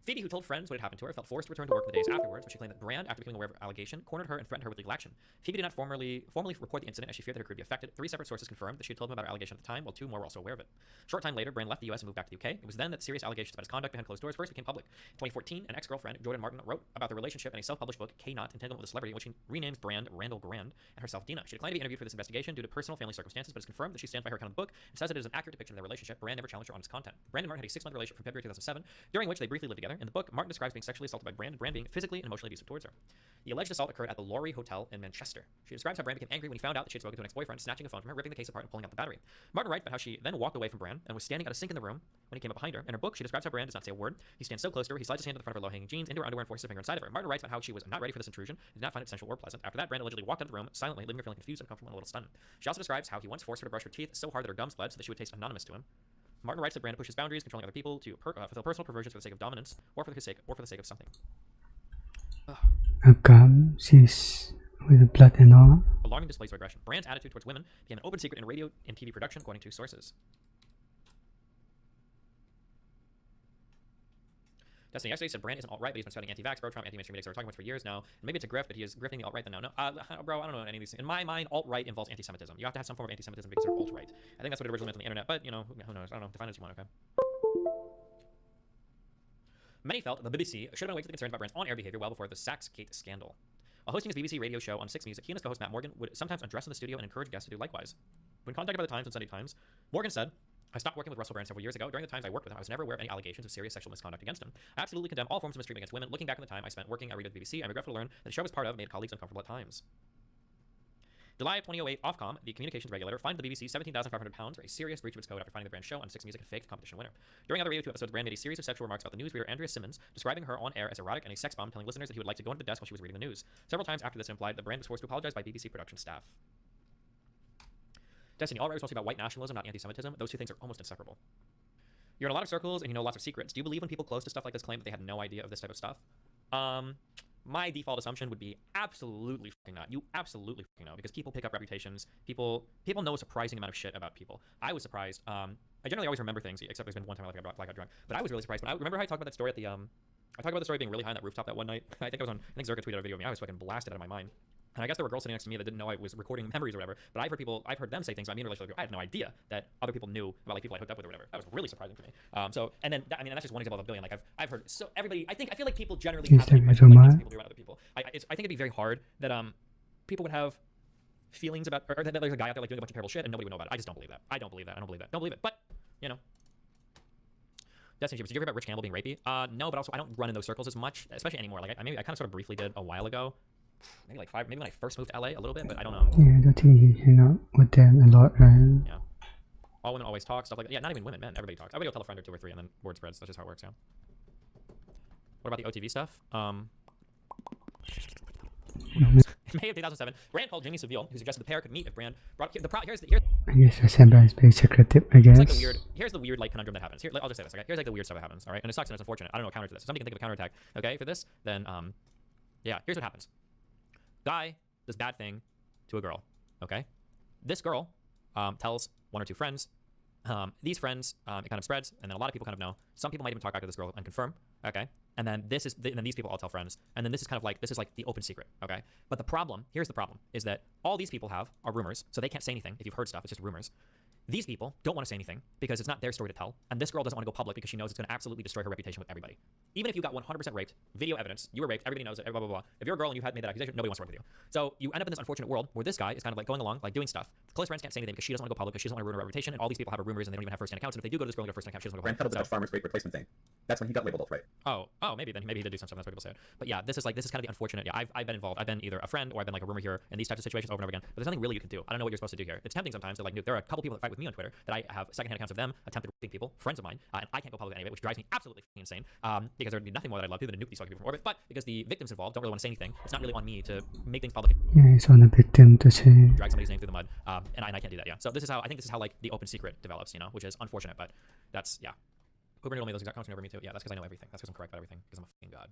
Phoebe, who told friends what had happened to her, felt forced to return to work in the days afterwards, but she claimed that Brand, after becoming aware of the allegation, cornered her and threatened her with legal action. Phoebe did not formally report the incident as she feared that her career would be affected. 3 separate sources confirmed that she had told them about her allegation at the time, while 2 more were also aware of it. Short time later, Brand left the US and moved back to the UK. It was then that serious allegations about his conduct behind closed doors first became public. In 2014, an ex-girlfriend, Jordan Martin, wrote about their relationship in a self-published book, K-Not, Entanglement with a Celebrity, in which she renames Brand Randall Grand and herself Dina. She declined to be interviewed for this investigation due to personal family circumstances, but it's confirmed that she stands by her account of the book and says that it is an accurate depiction of their relationship. Brand never challenged her honest content. Brand and Martin had a 6-month relationship from February 2007, during which they briefly lived together. In the book, Martin describes being sexually assaulted by Brand and Brand being physically and emotionally abusive towards her. The alleged assault occurred at the Laurie Hotel in Manchester. She describes how Brand became angry when he found out that she had spoken to an ex-boyfriend, snatching a phone from her, ripping the case apart and pulling out the battery. Martin writes about how she then walked away from Brand and was standing at a sink in the room when he came up behind her. In her book, she describes how Brand does not say a word. He stands so close to her, he slides his hand to the front of her low-hanging jeans into her underwear and forces a finger inside of her. Martin writes about how she was not ready for this intrusion and did not find it sensual or pleasant. After that, Brand allegedly walked out of the room silently, leaving her feeling confused, uncomfortable, and a little stunned. She also describes how he once forced her to brush her teeth so hard that her gums bled so that she would taste anonymous to him. Martin writes that Brand pushes boundaries, controlling other people to fulfill personal perversions for the sake of dominance or for the sake of something. A gum, she's with blood and all. Alarming displays of aggression. Brand's attitude towards women became an open secret in radio and TV production, according to sources. Destiny yesterday said Brand isn't alt-right, but he's been spouting anti-vax, pro-Trump, anti-mainstream media, so we're talking about it for years now. And maybe it's a grift, but he is grifting the alt-right then now. No, bro, I don't know any of these things. In my mind, alt-right involves anti-Semitism. You have to have some form of anti-Semitism to be considered alt-right. I think that's what it originally meant on the internet, but, you know, who knows? I don't know. Define it as you want, okay? Many felt the BBC should have been awake to the concerns about Brand's on-air behavior well before the Saxgate scandal. While hosting his BBC radio show on 6 Music, he and his co-host Matt Morgan would sometimes undress in the studio and encourage guests to do likewise. When contacted by the Times and Sunday Times, Morgan said, "I stopped working with Russell Brand several years ago. During the times I worked with him, I was never aware of any allegations of serious sexual misconduct against him. I absolutely condemn all forms of mistreatment against women. Looking back on the time I spent working at Radio BBC, I'm regretful to learn that the show I was part of made colleagues uncomfortable at times." July of 2008, Ofcom, the communications regulator, fined the BBC £17,500 for a serious breach of its code after finding the brand's show on 6 Music and faked competition winner. During other Radio 2 episodes, Brand made a series of sexual remarks about the newsreader Andrea Simmons, describing her on air as erotic and a sex bomb, telling listeners that he would like to go into the desk while she was reading the news. Several times after this, it implied the brand was forced to apologize by BBC production staff. Destiny, all writers want to speak about white nationalism, not anti-Semitism. Those two things are almost inseparable. You're in a lot of circles and you know lots of secrets. Do you believe when people close to stuff like this claim that they had no idea of this type of stuff? My default assumption would be absolutely fucking not. You absolutely fucking know, because people pick up reputations. People know a surprising amount of shit about people. I was surprised. I generally always remember things, except there's been one time I got blackout drunk. But I was really surprised. When I remember how I talked about that story at the I talked about the story being really high on that rooftop that one night. I think Zerka tweeted a video of me. I was fucking blasted out of my mind. And I guess there were girls sitting next to me that didn't know I was recording memories or whatever. But I've heard them say things about me in relation to, I had no idea that other people knew about like people I hooked up with or whatever. That was really surprising to me. And then that's just one example of a billion. Like I've heard so everybody. I feel like people generally have an impression like these people do about other people. I think it'd be very hard that people would have feelings about or that there's a guy out there like doing a bunch of terrible shit and nobody would know about it. I just don't believe that. I don't believe that. Don't believe it. But you know. Destiny, did you ever hear about Rich Campbell being rapey? No, but also I don't run in those circles as much, especially anymore. Like I kind of sort of briefly did a while ago. Maybe when I first moved to LA a little bit, but I don't know. Yeah, I don't think you hang out with them a lot, right? Yeah. All women always talk, stuff like that. Yeah, not even women, men. Everybody talks. Everybody will tell a friend or two or three, and then word spreads. That's just how it works, yeah. What about the OTV stuff? In May of 2007, Brand called Jimmy Seville, who suggested the pair could meet if Brand brought the here's I guess December is being secretive, I guess. Here's the weird like conundrum that happens. Here, I'll just say this, okay? Here's like the weird stuff that happens, all right? And it sucks and it's unfortunate. I don't know a counter to this. If somebody can think of a counterattack, okay, for this, then yeah, here's what happens. Guy does bad thing to a girl, okay? This girl tells one or two friends. These friends, it kind of spreads, and then a lot of people kind of know. Some people might even talk back to this girl and confirm, okay? And then then these people all tell friends, and then this is kind of like the open secret, okay? But here's the problem, is that all these people have are rumors, so they can't say anything if you've heard stuff. It's just rumors. These people don't want to say anything because it's not their story to tell, and this girl doesn't want to go public because she knows it's going to absolutely destroy her reputation with everybody. Even if you got 100% raped, video evidence, you were raped, everybody knows it, blah, blah, blah. If you're a girl and you had made that accusation, nobody wants to work with you. So you end up in this unfortunate world where this guy is kind of like going along, like doing stuff. Close friends can't say anything because she doesn't want to go public, because she doesn't want to ruin her reputation, and all these people have rumors and they don't even have first-hand accounts, and if they do go to this girl and get a first-hand account, she doesn't want to go public. Brand peddled the farmer's great replacement thing. That's when he got labeled alt-right. Oh, maybe then. Maybe he did do some stuff. That's what people say. But yeah, this is kind of the unfortunate. Yeah, I've been involved. I've been either a friend or I've been like a rumor here in these types of situations over and over again. But there's nothing really you can do. I don't know what you're supposed to do here. It's tempting sometimes to like nuke. There are a couple people that fight with me on Twitter that I have secondhand accounts of them attempted raping people, friends of mine, and I can't go public with any of it, which drives me absolutely insane. Because there'd be nothing more that I'd love to than nuke these fucking people from orbit. But because the victims involved don't really want to say anything, it's not really on me to make things public. Yeah, it's on the victim to say. Drag somebody's name through the mud, and I can't do that. Yeah. So this is how like the open secret develops, you know, which is unfortunate, but that's yeah. Uber told me those exact comments over me too. Yeah, that's because I know everything. That's because I'm correct about everything, because I'm a fucking god.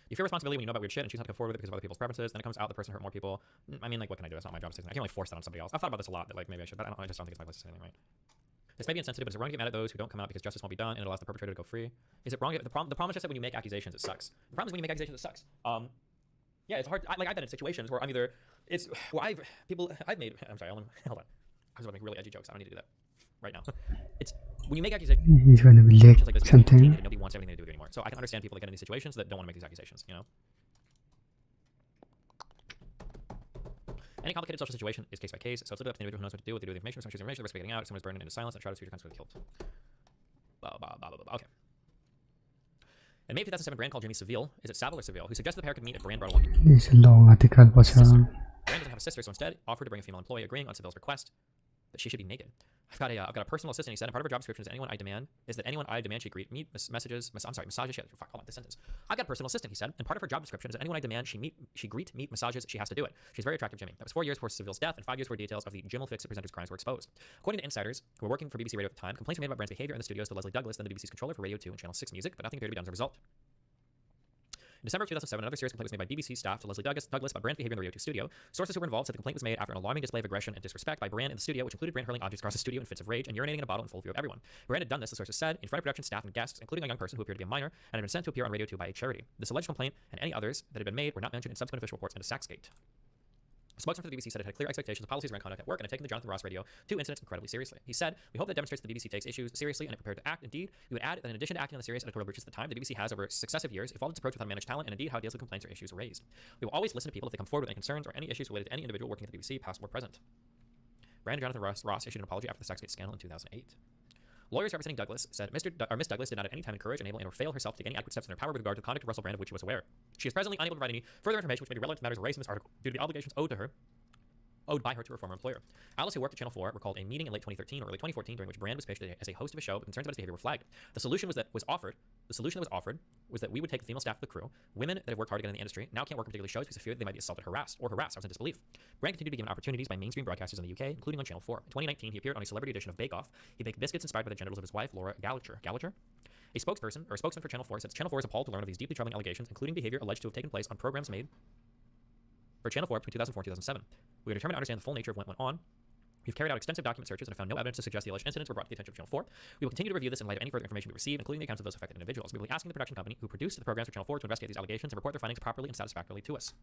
You feel responsibility when you know about weird shit and choose not to go forward with it because of other people's preferences. Then it comes out the person hurt more people. I mean, like, what can I do? It's not my job to say. I can't really force that on somebody else. I've thought about this a lot. That like maybe I should, but I just don't think it's my place to say anything, right? This may be insensitive, but is it wrong to get mad at those who don't come out because justice won't be done and it allows the perpetrator to go free? Is it wrong? The problem is just that when you make accusations, it sucks. The problem is when you make accusations, it sucks. Yeah, it's hard. I've been in situations where I'm either I've made. I'm sorry. Hold on. I was about to make really edgy jokes. I don't need to do that right now. It's when you make accusations. He's going to be licked like something. Nobody wants anything to do with you anymore. So I can understand people that get in these situations that don't want to make these accusations. You know. Any complicated social situation is case by case, so it's up to the individual who knows what to do with the information. Someone chooses information, the risk of getting out. If someone's burned into silence, and try to future consequences killed. Okay. In May 2007, Brand called Jimmy Seville. Is it Saville or Seville? Who suggested the pair could meet at Brand brought along. It's a long article, but Brand doesn't have a sister, so instead offered to bring a female employee, agreeing on Seville's request that she should be naked. I've got a personal assistant, he said, and part of her job description is that anyone I demand she greet, meet, massages, hold on, this sentence. I've got a personal assistant, he said, and part of her job description is that anyone I demand she greet, meet, massages, she has to do it. She's very attractive, Jimmy. That was 4 years before Seville's death and 5 years before details of the Jim Fix presenter's crimes were exposed. According to insiders who were working for BBC Radio at the time, complaints were made about Brand's behavior in the studios to Leslie Douglas, then the BBC's controller for Radio 2 and Channel 6 Music, but nothing appeared to be done as a result. In December of 2007, another serious complaint was made by BBC staff to Leslie Douglas about Brand's behavior in the Radio 2 studio. Sources who were involved said the complaint was made after an alarming display of aggression and disrespect by Brand in the studio, which included Brand hurling objects across the studio in fits of rage and urinating in a bottle in full view of everyone. Brand had done this, the sources said, in front of production staff and guests, including a young person who appeared to be a minor, and had been sent to appear on Radio 2 by a charity. This alleged complaint and any others that had been made were not mentioned in subsequent official reports into Saxgate. A spokesman for the BBC said it had clear expectations of policies around conduct at work and had taken the Jonathan Ross Radio 2 incidents incredibly seriously. He said, "We hope that demonstrates that the BBC takes issues seriously and is prepared to act. Indeed, we would add that in addition to acting on the serious editorial breaches at the time, the BBC has over successive years evolved its approach with unmanaged talent and indeed how it deals with complaints or issues raised. We will always listen to people if they come forward with any concerns or any issues related to any individual working at the BBC, past or present." Brand and Jonathan Ross issued an apology after the Saxgate scandal in 2008. Lawyers representing Douglas said Miss Douglas did not at any time encourage, enable, and/or fail herself to take any adequate steps in her power with regard to the conduct of Russell Brand of which she was aware. She is presently unable to provide any further information which may be relevant to matters raised in this article due to the obligations owed to her owed by her to her former employer. Alice, who worked at Channel 4, recalled a meeting in late 2013 or early 2014 during which Brand was pitched as a host of a show, but concerns about his behavior were flagged. The solution that was offered was that we would take the female staff of the crew, women that have worked hard to get in the industry, now can't work on particular shows because of fear that they might be assaulted, harassed. I was in disbelief. Brand continued to be given opportunities by mainstream broadcasters in the UK, including on Channel 4. In 2019, he appeared on a celebrity edition of Bake Off. He baked biscuits inspired by the genitals of his wife, Laura Gallagher. A spokesman for Channel 4 said Channel 4 is appalled to learn of these deeply troubling allegations, including behavior alleged to have taken place on programs made for Channel 4 between 2004 and 2007. We are determined to understand the full nature of what went on. We've carried out extensive document searches and have found no evidence to suggest the alleged incidents were brought to the attention of Channel 4. We will continue to review this in light of any further information we receive, including the accounts of those affected individuals. We will be asking the production company who produced the programs for Channel 4 to investigate these allegations and report their findings properly and satisfactorily to us.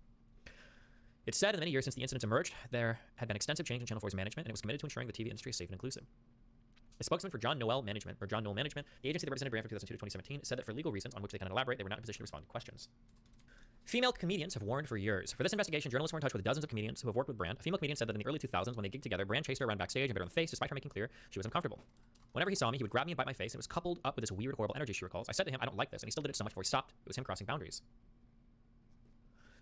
It's said in the many years since the incidents emerged, there had been extensive change in Channel 4's management, and it was committed to ensuring the TV industry is safe and inclusive. A spokesman for John Noel Management, the agency that represented Brand from 2002 to 2017, said that for legal reasons on which they cannot elaborate, they were not in a position to respond to questions. Female comedians have warned for years. For this investigation, journalists were in touch with dozens of comedians who have worked with Brand. A female comedian said that in the early 2000s, when they gigged together, Brand chased her around backstage and bit her in the face, despite her making clear she was uncomfortable. Whenever he saw me, he would grab me and bite my face, and it was coupled up with this weird, horrible energy, she recalls. I said to him, I don't like this, and he still did it so much before he stopped. It was him crossing boundaries.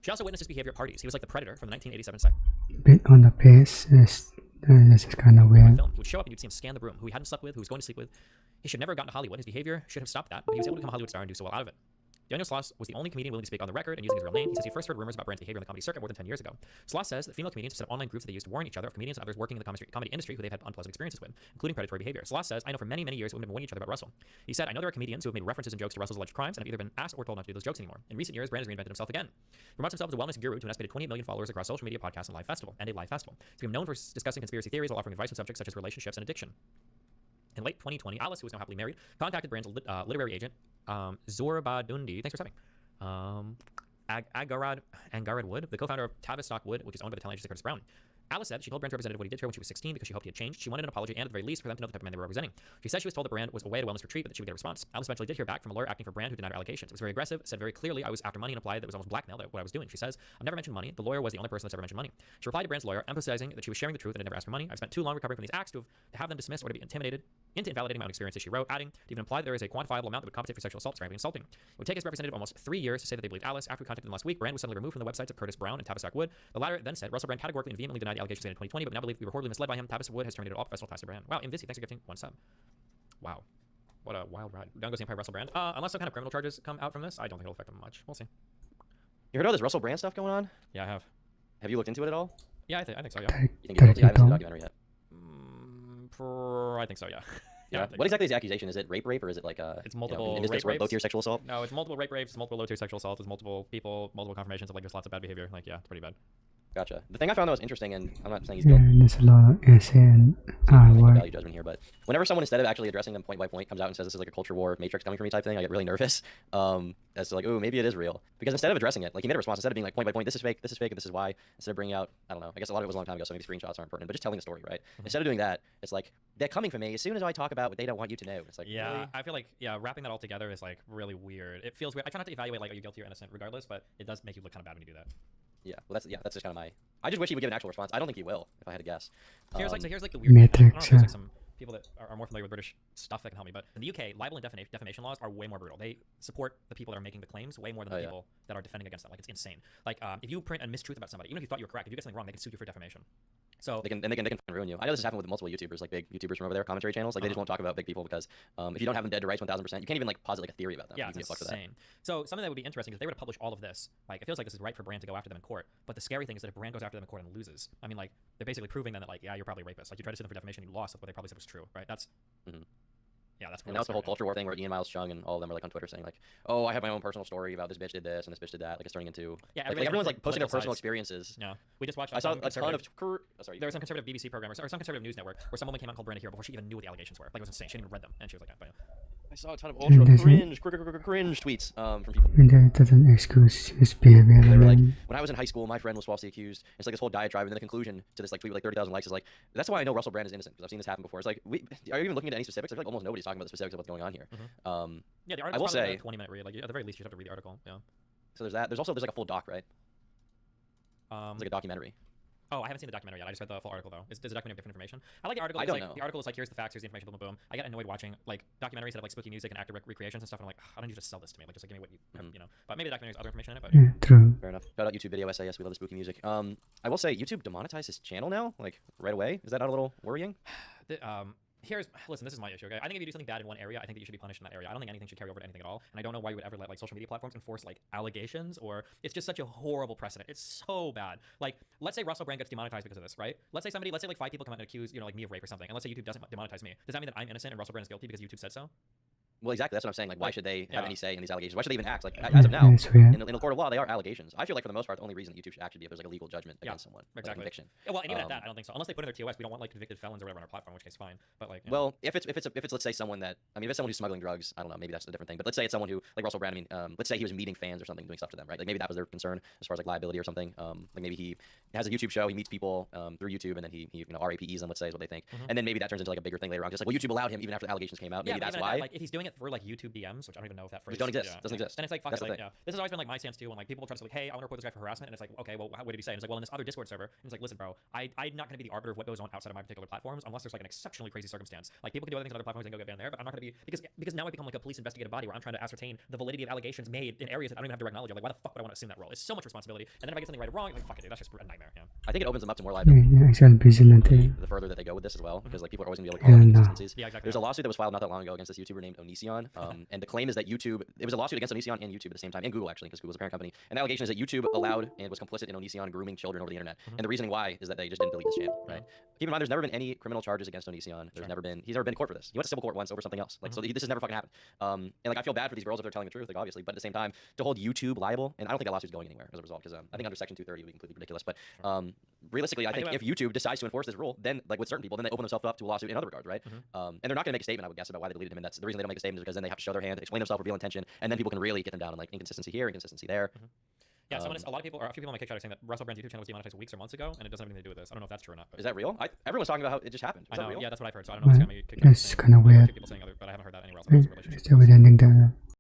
She also witnessed his behavior at parties. He was like the Predator from the 1987 Bit on the pace. This is kind of weird. film. He would show up and you'd see him scan the room, who he hadn't slept with, who he was going to sleep with. He should never have gotten to Hollywood. His behavior should have stopped that, but he was able to become a Hollywood star and do so well out of it. Daniel Sloss was the only comedian willing to speak on the record and using his real name. He says he first heard rumors about Brand's behavior in the comedy circuit more than 10 years ago. Sloss says that female comedians have set up online groups that they used to warn each other of comedians and others working in the comedy industry who they've had unpleasant experiences with, including predatory behavior. Sloss says, I know for many, many years women have been warning each other about Russell. He said, I know there are comedians who have made references and jokes to Russell's alleged crimes and have either been asked or told not to do those jokes anymore. In recent years, Brand has reinvented himself again. He promotes himself as a wellness guru to an estimated 28 million followers across social media, podcasts, and a live festival. He's been known for discussing conspiracy theories while offering advice on subjects such as relationships and addiction. In late 2020, Alice, who is now happily married, contacted Brand's literary agent, Zorabadundi. Thanks for subbing. Angarad Wood, the co-founder of Tavistock Wood, which is owned by the talent agency Curtis Brown. Alice said she told Brand's representative what he did to her when she was 16 because she hoped he had changed. She wanted an apology and, at the very least, for them to know the type of man they were representing. She said she was told that Brand was away at a wellness retreat, but that she would get a response. Alice eventually did hear back from a lawyer acting for Brand who denied her allegations. It was very aggressive, said very clearly I was after money, and implied that it was almost blackmail, that what I was doing. She says, I've never mentioned money. The lawyer was the only person that's ever mentioned money. She replied to Brand's lawyer, emphasizing that she was sharing the truth and had never asked for money. I've spent too long recovering from these acts to have them dismissed or to be intimidated into invalidating my own experiences, she wrote, adding to even imply that there is a quantifiable amount that would compensate for sexual assault, frankly insulting. It would take his representative almost 3 years to say that they believed Alice. After we contacted them last week, Brand was suddenly removed from the websites of Curtis Brown and Tavistock Wood. The latter then said, Russell Brand categorically and vehemently denied the allegations made in 2020, but now believe we were horribly misled by him. Tavistock Wood has terminated all professional ties to Brand. Wow, Invisi, thanks for gifting 1 sub. Wow. What a wild ride. Down goes the Empire Russell Brand. Unless some kind of criminal charges come out from this, I don't think it'll affect him much. We'll see. You heard all this Russell Brand stuff going on? Yeah, I have. Have you looked into it at all? Yeah, I think so, yeah. You think he's guilty? I haven't seen the documentary yet. I think so, yeah. Yeah. What exactly is the accusation? Is it rape, or is it like it's multiple low-tier sexual assault? No, it's multiple rape rapes, multiple low-tier sexual assault, it's multiple people, multiple confirmations of like just lots of bad behavior. Like, yeah, it's pretty bad. Gotcha. The thing I found that was interesting, and I'm not saying he's guilty. Yeah, there's a lot of essay and value judgment here, but whenever someone, instead of actually addressing them point by point, comes out and says this is like a culture war matrix coming from me type thing, I get really nervous. As to like, oh, maybe it is real. Because instead of addressing it, like he made a response, instead of being like point by point, this is fake, and this is why, instead of bringing out, I don't know, I guess a lot of it was a long time ago, so maybe screenshots aren't pertinent, but just telling the story, right? Instead of doing that, it's like, they're coming for me as soon as I talk about what they don't want you to know. It's like, yeah, really? I feel like, yeah, wrapping that all together is like really weird. It feels weird. I try not to evaluate like, are you guilty or innocent regardless, but it does make you look kind of bad when you do that. Yeah, well, that's just kind of my. I just wish he would give an actual response. I don't think he will, if I had to guess. Here's like the weird Matrix. thing. I don't know if there's like some people that are more familiar with British stuff that can help me, but in the UK, libel and defamation laws are way more brutal. They support the people that are making the claims way more than the people that are defending against them. Like, it's insane. Like, if you print a mistruth about somebody, even if you thought you were correct, if you get something wrong, they can sue you for defamation. So they can ruin you. I know this has happened with multiple YouTubers, like big YouTubers from over there, commentary channels. Like they just won't talk about big people because if you don't have them dead to rights 1000%, you can't even like posit like a theory about them. Yeah, it's insane. So something that would be interesting is if they were to publish all of this. Like, it feels like this is right for Brand to go after them in court. But the scary thing is that if Brand goes after them in court and loses, I mean, like, they're basically proving then that like, yeah, you're probably a rapist. Like, you tried to sue them for defamation, you lost. That's what they probably said was true, right? That's yeah, that's. And now it's the whole culture war thing where Ian Miles Chung and all of them are like on Twitter saying like, oh, I have my own personal story about this bitch did this and this bitch did that. Like, it's turning into everyone's like posting their personal experiences. Yeah, we just watched. I saw a ton of. Sorry, there was some conservative BBC programmers or some conservative news network where some woman came out and called Brand a hero before she even knew what the allegations were. Like, it was insane. She didn't even read them, and she was like, but, I saw a ton of ultra cringe tweets from people. And that doesn't excuse his behavior. They were like, when I was in high school, my friend was falsely accused. It's like this whole diatribe, and then the conclusion to this like tweet with like 30,000 likes is like, that's why I know Russell Brand is innocent, because I've seen this happen before. It's like, are you even looking at any specifics? I feel like almost nobody's talking about the specifics of what's going on here. Yeah, the article. I will say, a 20-minute read. Like, at the very least, you have to read the article. Yeah. So there's that. There's also like a full doc, right? It's like a documentary. Oh, I haven't seen the documentary yet. I just read the full article though. Does the documentary have different information? I like the article. I don't know. The article is like, here's the facts, here's the information, boom, boom, boom. I get annoyed watching like documentaries that have like spooky music and actor recreations and stuff, and I'm like, why don't you just sell this to me? Like, just like, give me what you, you know. But maybe the documentary has other information in it. But Yeah, true. Fair enough. Shout out YouTube Video SAS. We love the spooky music. I will say YouTube demonetized his channel now, like right away. Is that not a little worrying? Listen, this is my issue, okay? I think if you do something bad in one area, I think that you should be punished in that area. I don't think anything should carry over to anything at all, and I don't know why you would ever let like social media platforms enforce like allegations, or it's just such a horrible precedent. It's so bad. Like, let's say Russell Brand gets demonetized because of this, right? Let's say like 5 people come out and accuse, like me of rape or something, and let's say YouTube doesn't demonetize me. Does that mean that I'm innocent and Russell Brand is guilty because YouTube said so? Well, exactly. That's what I'm saying. Like, why should they have any say in these allegations? Why should they even act? Like, Yeah, as of now, it's weird. in the court of law, they are allegations. I feel like for the most part, the only reason that YouTube should actually be if there's like a legal judgment against someone, like a conviction. Yeah, well, and even at that, I don't think so. Unless they put in their TOS, we don't want like convicted felons or whatever on our platform, in which case fine. But like, well, if it's let's say someone that, I mean, if it's someone who's smuggling drugs, I don't know, maybe that's a different thing. But let's say it's someone who, like Russell Brand, I mean, let's say he was meeting fans or something, doing stuff to them, right? Like maybe that was their concern as far as like liability or something. Like maybe he has a YouTube show, he meets people through YouTube, and then he RAPEs them, let's say, is what they think, and then maybe that turns into like a bigger thing later on. Just like, well, YouTube allowed him even after the allegations came out. Maybe that's why. Like if he's doing it through like YouTube DMs, which I don't even know if that phrase don't exist, doesn't exist. Then it's like fuck That's it, the like, thing. this has always been like my stance too. When like people try to say like, hey, I want to report this guy for harassment, and it's like, okay, well, what did he say? And it's like, well, in this other Discord server, and it's like, listen, bro, I'm not going to be the arbiter of what goes on outside of my particular platforms unless there's like an exceptionally crazy circumstance. Like people can do other things on other platforms and go get banned there, but I'm not going to be because now I become like a police investigative body where I'm trying to ascertain the validity of allegations made in areas that I don't even have direct knowledge of. Like, why the fuck would I want to assume that role? It's so much responsibility, and then if I get something right or wrong, like fuck it, dude, that's just a nightmare. Yeah. I think it opens them up to more liability. Yeah, exactly. Vigilante. The further that they go with this as well, because like people are always going to be able to call out inconsistencies. Yeah, exactly. There's a lawsuit that was filed not that long ago against this YouTuber named Onision, and the claim is that YouTube. It was a lawsuit against Onision and YouTube at the same time, and Google actually, because Google's a parent company. And the allegation is that YouTube allowed and was complicit in Onision grooming children over the internet. And the reasoning why is that they just didn't delete his channel, right? Keep in mind, there's never been any criminal charges against Onision. He's never been in court for this. He went to civil court once over something else. Like, so this has never fucking happened. And like, I feel bad for these girls if they're telling the truth, like obviously, but at the same time, to hold YouTube liable, and I don't think that lawsuit's going anywhere as a result, because I think under Section 230 it would be completely ridiculous. But realistically, I think if YouTube decides to enforce this rule, then like with certain people, then they open themselves up to a lawsuit in other regards, right? And they're not going to make a statement, I would guess, about why they deleted him. And that's the reason they don't make a statement is because then they have to show their hand, explain themselves, reveal intention, and then people can really get them down on like inconsistency here, inconsistency there. Yeah, a lot of people, or a few people on my kick chat are saying that Russell Brand's YouTube channel was demonetized weeks or months ago, and it doesn't have anything to do with this. I don't know if that's true or not. Is that real? Everyone's talking about how it just happened. I know, real? Yeah, that's what I've heard. So I don't know if it's got me kicked out. It's kind of weird. People saying other, but I haven't heard that anywhere else. It's a weird ending there.